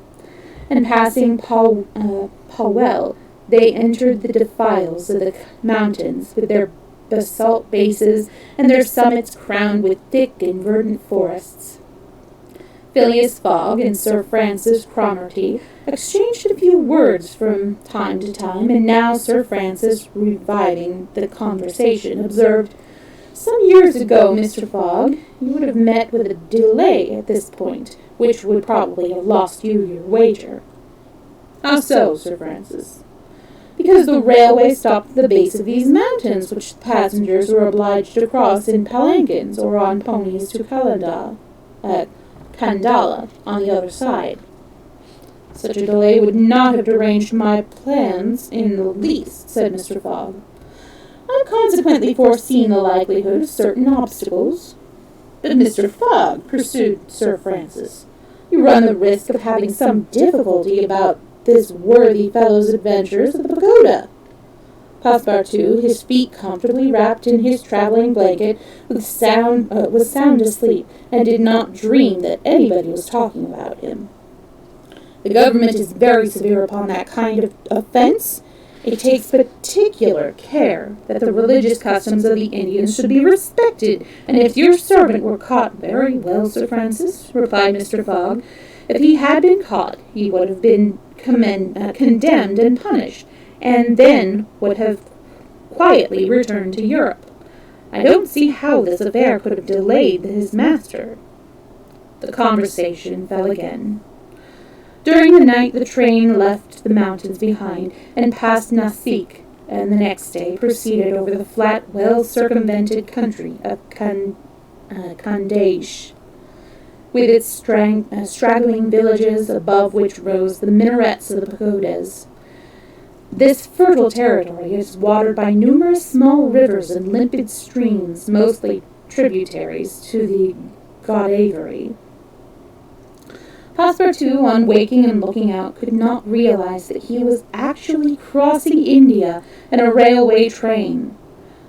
and passing Palwell, they entered the defiles of the mountains with their basalt bases and their summits crowned with thick and verdant forests. Phileas Fogg and Sir Francis Cromarty exchanged a few words from time to time, and now Sir Francis, reviving the conversation, observed, "Some years ago, Mr. Fogg, you would have met with a delay at this point, which would probably have lost you your wager." "How so, Sir Francis?" "Because the railway stopped at the base of these mountains, which the passengers were obliged to cross in palanquins or on ponies to Kandala on the other side." "Such a delay would not have deranged my plans in the least," said Mr. Fogg. "I have consequently foreseen the likelihood of certain obstacles." "But, Mr. Fogg," pursued Sir Francis, "you run the risk of having some difficulty about this worthy fellow's adventures at the pagoda." Passepartout, his feet comfortably wrapped in his travelling blanket, was sound asleep, and did not dream that anybody was talking about him. "The government is very severe upon that kind of offence. It takes particular care that the religious customs of the Indians should be respected, and if your servant were caught—" "Very well, Sir Francis," replied Mr. Fogg. "If he had been caught, he would have been condemned and punished, and then would have quietly returned to Europe. I don't see how this affair could have delayed his master." The conversation fell again. During the night the train left the mountains behind and passed Nasik, and the next day proceeded over the flat, well-circumvented country of Khandesh, with its straggling villages above which rose the minarets of the pagodas. This fertile territory is watered by numerous small rivers and limpid streams, mostly tributaries to the Godavari. Passepartout, on waking and looking out, could not realize that he was actually crossing India in a railway train.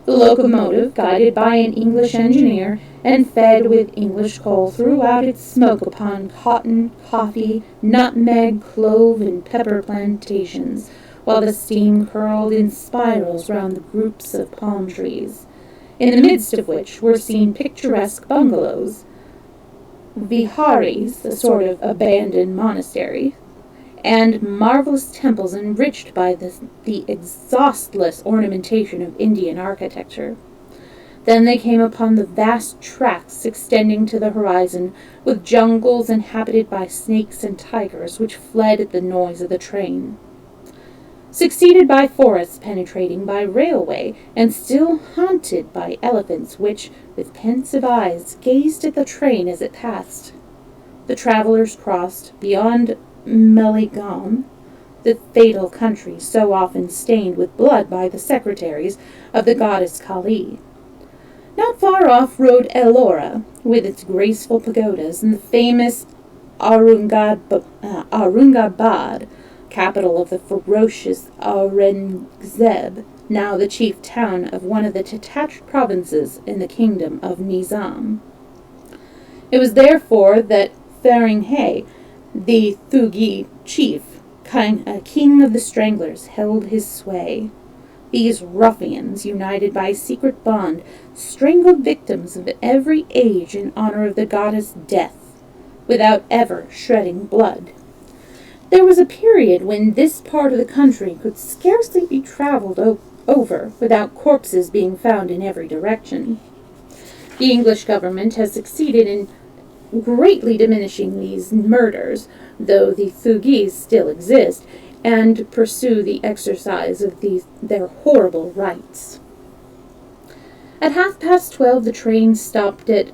The locomotive, guided by an English engineer and fed with English coal, threw out its smoke upon cotton, coffee, nutmeg, clove, and pepper plantations, while the steam curled in spirals round the groups of palm trees, in the midst of which were seen picturesque bungalows, viharis, a sort of abandoned monastery, and marvelous temples enriched by the exhaustless ornamentation of Indian architecture. Then they came upon the vast tracts extending to the horizon, with jungles inhabited by snakes and tigers which fled at the noise of the train. Succeeded by forests penetrating by railway, and still haunted by elephants which, with pensive eyes, gazed at the train as it passed. The travellers crossed, beyond Meligam, the fatal country so often stained with blood by the secretaries of the goddess Kali. Not far off rode Ellora, with its graceful pagodas, and the famous Aurungabad, capital of the ferocious Aurangzeb, now the chief town of one of the detached provinces in the kingdom of Nizam. It was therefore that Faringhay, the Thugi chief, king of the stranglers, held his sway. These ruffians, united by a secret bond, strangled victims of every age in honor of the goddess Death, without ever shedding blood. There was a period when this part of the country could scarcely be traveled over without corpses being found in every direction. The English government has succeeded in greatly diminishing these murders, though the Thugis still exist, and pursue the exercise of their horrible rites. At 12:30 the train stopped at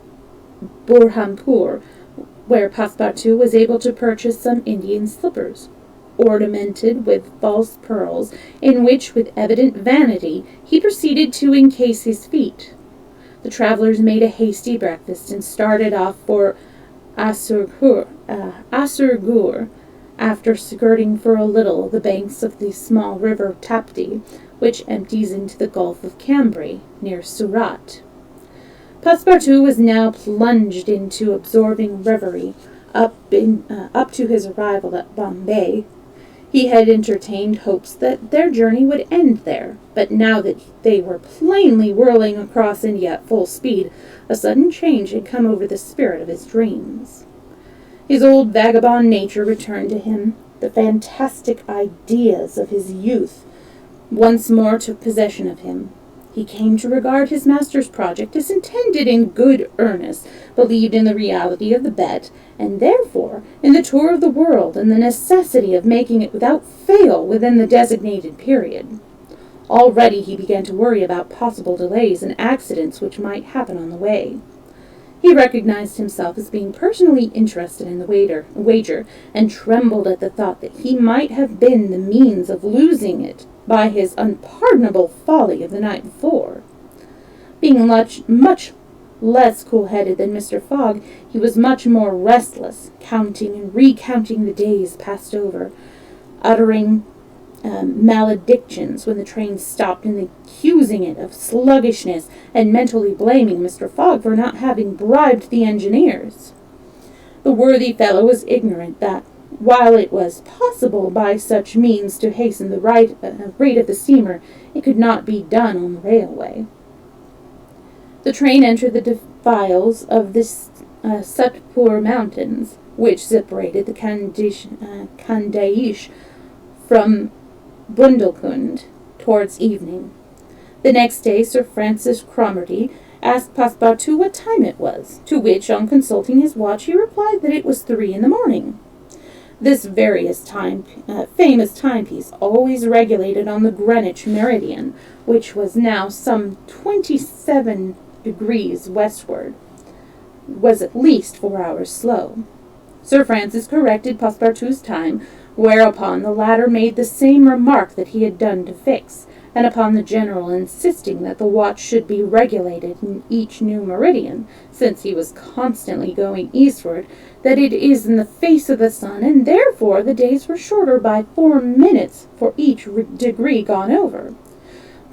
Burhanpur, where Passepartout was able to purchase some Indian slippers, ornamented with false pearls, in which, with evident vanity, he proceeded to encase his feet. The travellers made a hasty breakfast and started off for Asurgur, after skirting for a little the banks of the small river Tapti, which empties into the Gulf of Cambrai, near Surat. Passepartout was now plunged into absorbing reverie up to his arrival at Bombay. He had entertained hopes that their journey would end there, but now that they were plainly whirling across India at full speed, a sudden change had come over the spirit of his dreams. His old vagabond nature returned to him. The fantastic ideas of his youth once more took possession of him. He came to regard his master's project as intended in good earnest, believed in the reality of the bet, and therefore in the tour of the world and the necessity of making it without fail within the designated period. Already he began to worry about possible delays and accidents which might happen on the way. He recognized himself as being personally interested in the wager, and trembled at the thought that he might have been the means of losing it by his unpardonable folly of the night before. Being much less cool-headed than Mr. Fogg, he was much more restless, counting and recounting the days passed over, uttering maledictions when the train stopped, and accusing it of sluggishness, and mentally blaming Mr. Fogg for not having bribed the engineers. The worthy fellow was ignorant that, while it was possible by such means to hasten the rate of the steamer, it could not be done on the railway. The train entered the defiles of the Satpur Mountains, which separated the Khandaish from Bundelkund towards evening. The next day Sir Francis Cromarty asked Passepartout what time it was, to which, on consulting his watch, he replied that it was 3 in the morning. This famous timepiece, always regulated on the Greenwich meridian, which was now some 27 degrees westward, was at least 4 hours slow. Sir Francis corrected Passepartout's time, whereupon the latter made the same remark that he had done to Fix, and upon the general insisting that the watch should be regulated in each new meridian, since he was constantly going eastward, that it is in the face of the sun, and therefore the days were shorter by 4 minutes for each degree gone over.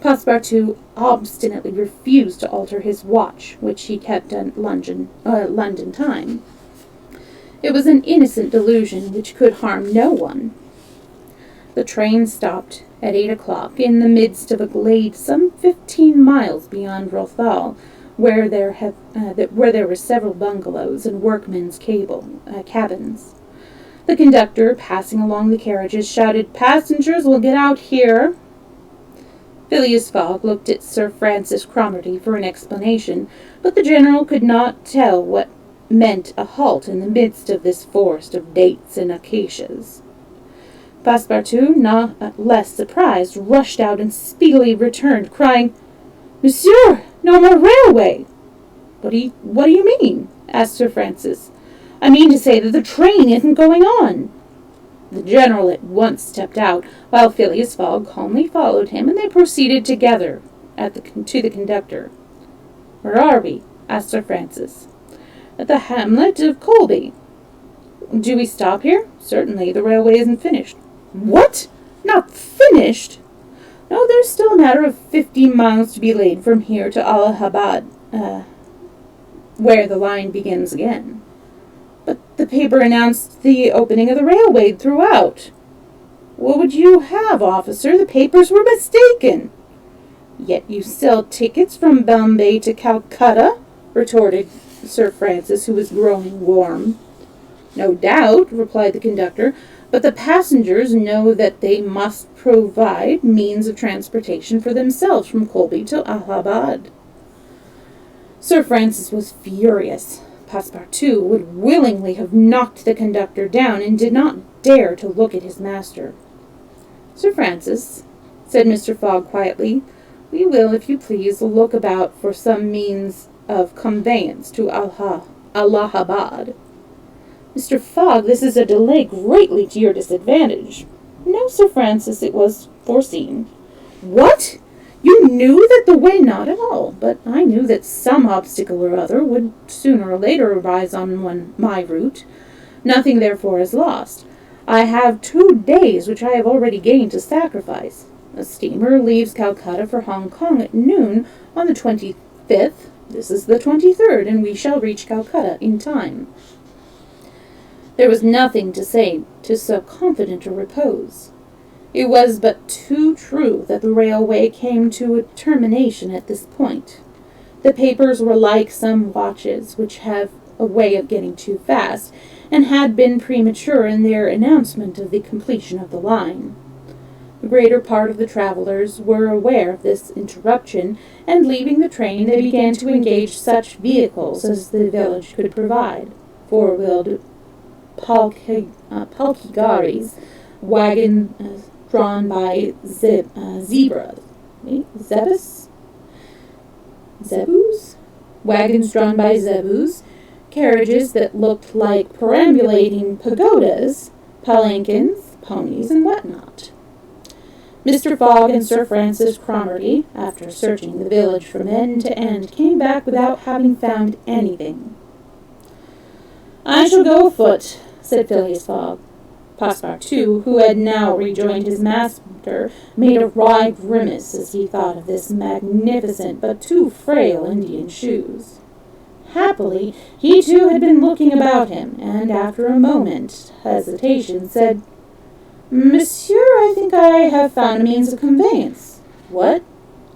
Passepartout obstinately refused to alter his watch, which he kept at London time. It was an innocent delusion which could harm no one. The train stopped at 8 o'clock in the midst of a glade some 15 miles beyond Rothal, where there were several bungalows and workmen's cabins. The conductor, passing along the carriages, shouted, "Passengers will get out here." Phileas Fogg looked at Sir Francis Cromarty for an explanation, but the general could not tell what meant a halt in the midst of this forest of dates and acacias. Passepartout, not less surprised, rushed out and speedily returned, crying, "Monsieur, no more railway!" What do you mean?" asked Sir Francis. "I mean to say that the train isn't going on." The general at once stepped out, while Phileas Fogg calmly followed him, and they proceeded together to the conductor. "Where are we?" asked Sir Francis. "At the hamlet of Colby." "Do we stop here?" "Certainly, the railway isn't finished." "What? Not finished?" "No, there's still a matter of 50 miles to be laid from here to Allahabad, where the line begins again." "But the paper announced the opening of the railway throughout." "What would you have, officer? The papers were mistaken." "Yet you sell tickets from Bombay to Calcutta?" retorted Sir Francis, who was growing warm. "No doubt," replied the conductor, "but the passengers know that they must provide means of transportation for themselves from Colby to Allahabad." Sir Francis was furious. Passepartout would willingly have knocked the conductor down, and did not dare to look at his master. "Sir Francis," said Mr. Fogg quietly, "we will, if you please, look about for some means of conveyance to Allahabad." "Mr. Fogg, this is a delay greatly to your disadvantage." "No, Sir Francis, it was foreseen." "What? You knew that the way—" "Not at all, but I knew that some obstacle or other would sooner or later arise on my route. Nothing, therefore, is lost. I have 2 days which I have already gained to sacrifice. A steamer leaves Calcutta for Hong Kong at noon on the 25th. This is the 23rd, and we shall reach Calcutta in time." There was nothing to say to so confident a repose. It was but too true that the railway came to a termination at this point. The papers were like some watches which have a way of getting too fast, and had been premature in their announcement of the completion of the line. The greater part of the travelers were aware of this interruption, and leaving the train, they began to engage such vehicles as the village could provide: 4-wheeled palki-garis, wagons drawn by zebus, wagons drawn by zebus, carriages that looked like perambulating pagodas, palanquins, ponies, and whatnot. Mr. Fogg and Sir Francis Cromarty, after searching the village from end to end, came back without having found anything. "I shall go afoot," said Phileas Fogg. Passepartout, who had now rejoined his master, made a wry grimace as he thought of this magnificent but too frail Indian shoes. Happily, he too had been looking about him, and after a moment's hesitation said, "Monsieur, I think I have found a means of conveyance." "What?"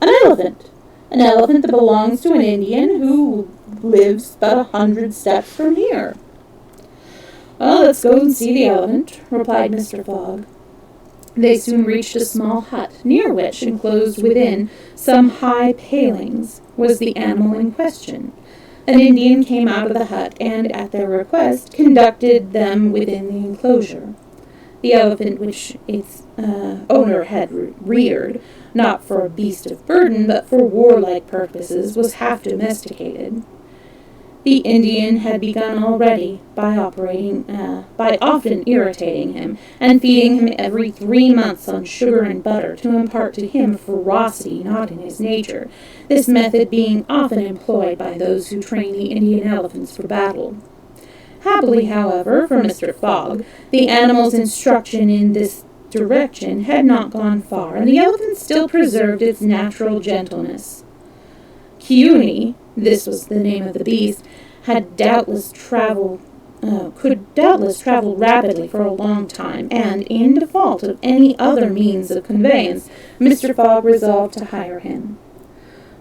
"An elephant. An elephant that belongs to an Indian who lives but 100 steps from here." "Well, let's go and see the elephant," replied Mr. Fogg. They soon reached a small hut, near which, enclosed within some high palings, was the animal in question. An Indian came out of the hut, and, at their request, conducted them within the enclosure. The elephant which its owner had reared, not for a beast of burden, but for warlike purposes, was half domesticated. The Indian had begun already by often irritating him, and feeding him every 3 months on sugar and butter, to impart to him ferocity not in his nature, this method being often employed by those who train the Indian elephants for battle. Happily, however, for Mr. Fogg, the animal's instruction in this direction had not gone far, and the elephant still preserved its natural gentleness. Kiuni, this was the name of the beast, could doubtless travel rapidly for a long time, and, in default of any other means of conveyance, Mr. Fogg resolved to hire him.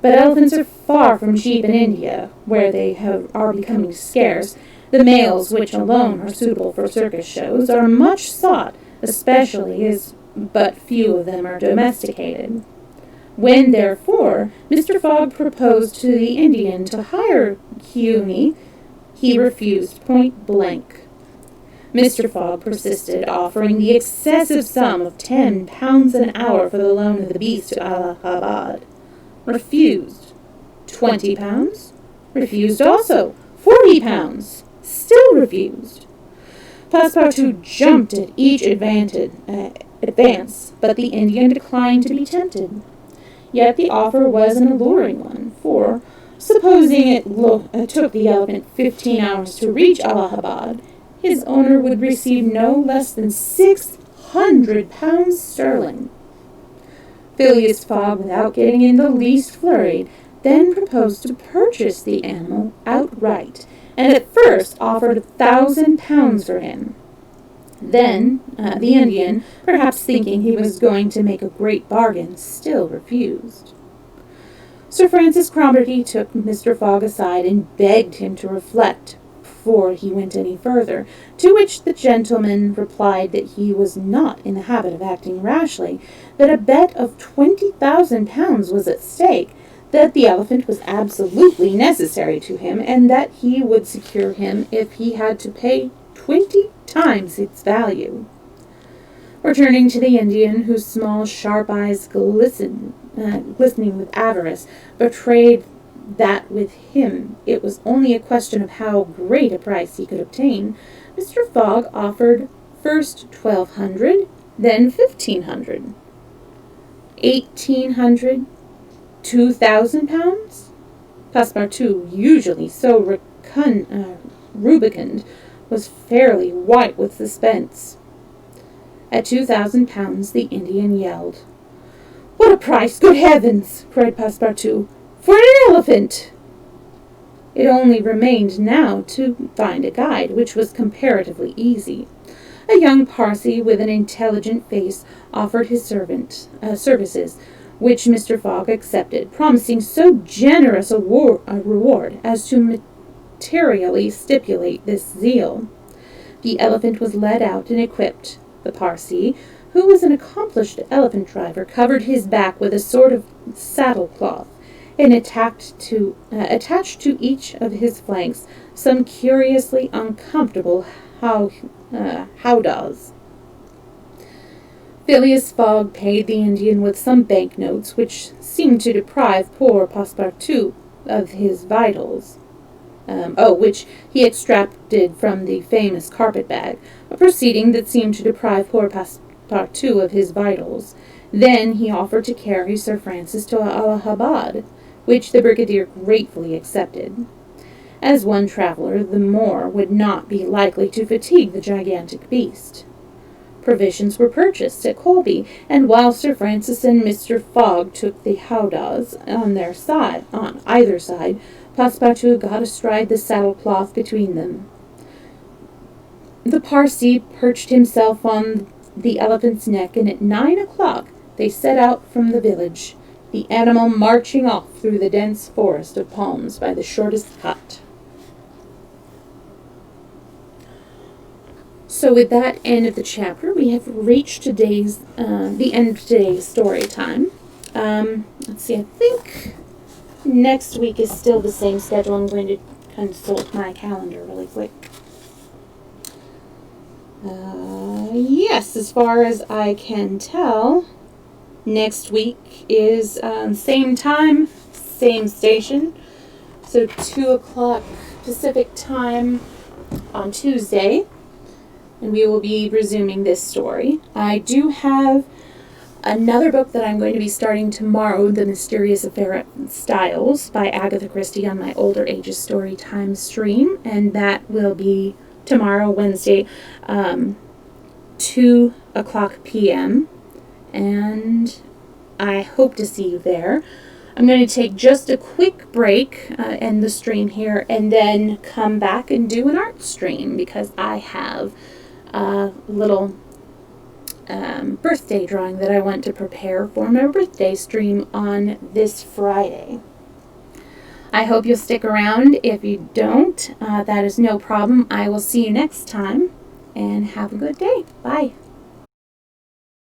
But elephants are far from cheap in India, where they are becoming scarce, The males, which alone are suitable for circus shows, are much sought, especially as but few of them are domesticated. When, therefore, Mr. Fogg proposed to the Indian to hire Hughie, he refused point blank. Mr. Fogg persisted, offering the excessive sum of £10 an hour for the loan of the beast to Allahabad. Refused. £20? Refused also. £40? Still refused. Passepartout jumped at each advance, but the Indian declined to be tempted. Yet the offer was an alluring one, for, supposing it took the elephant 15 hours to reach Allahabad, his owner would receive no less than £600 sterling. Phileas Fogg, without getting in the least flurried, then proposed to purchase the animal outright, and at first offered £1,000 for him. Then, the Indian, perhaps thinking he was going to make a great bargain, still refused. Sir Francis Cromarty took Mr. Fogg aside and begged him to reflect before he went any further, to which the gentleman replied that he was not in the habit of acting rashly, that a bet of £20,000 was at stake, that the elephant was absolutely necessary to him, and that he would secure him if he had to pay 20 times its value. Returning to the Indian, whose small, sharp eyes glistening with avarice, betrayed that with him it was only a question of how great a price he could obtain, Mr. Fogg offered first 1,200, then 1,500, 1,800, £2,000. Passepartout, usually so rubicund, was fairly white with suspense. At £2,000 the Indian yelled. "What a price! Good heavens!" cried Passepartout. "For an elephant!" It only remained now to find a guide, which was comparatively easy. A young Parsee with an intelligent face offered his services, which Mr. Fogg accepted, promising so generous a reward as to materially stipulate this zeal. The elephant was led out and equipped. The Parsee, who was an accomplished elephant driver, covered his back with a sort of saddle-cloth, and attached to each of his flanks some curiously uncomfortable howdahs. Phileas Fogg paid the Indian with some banknotes, which seemed to deprive poor Passepartout of his vitals. Which he extracted from the famous carpet-bag, a proceeding that seemed to deprive poor Passepartout of his vitals. Then he offered to carry Sir Francis to Allahabad, which the brigadier gratefully accepted. As one traveller, the more would not be likely to fatigue the gigantic beast. Provisions were purchased at Colby, and while Sir Francis and Mr. Fogg took the howdahs on either side, Passepartout got astride the saddle-cloth between them. The Parsee perched himself on the elephant's neck, and at 9 o'clock they set out from the village, the animal marching off through the dense forest of palms by the shortest cut. So with that end of the chapter, we have reached the end of today's story time. Let's see, I think next week is still the same schedule. I'm going to consult my calendar really quick. Yes, as far as I can tell, next week is same time, same station. So 2 o'clock Pacific time on Tuesday. And we will be resuming this story. I do have another book that I'm going to be starting tomorrow, The Mysterious Affair at Styles by Agatha Christie on my Older Ages Storytime stream. And that will be tomorrow, Wednesday, 2 o'clock p.m. And I hope to see you there. I'm going to take just a quick break, end the stream here, and then come back and do an art stream because I have a little birthday drawing that I want to prepare for my birthday stream on this Friday. I hope you'll stick around. If you don't, that is no problem. I will see you next time, and have a good day. Bye.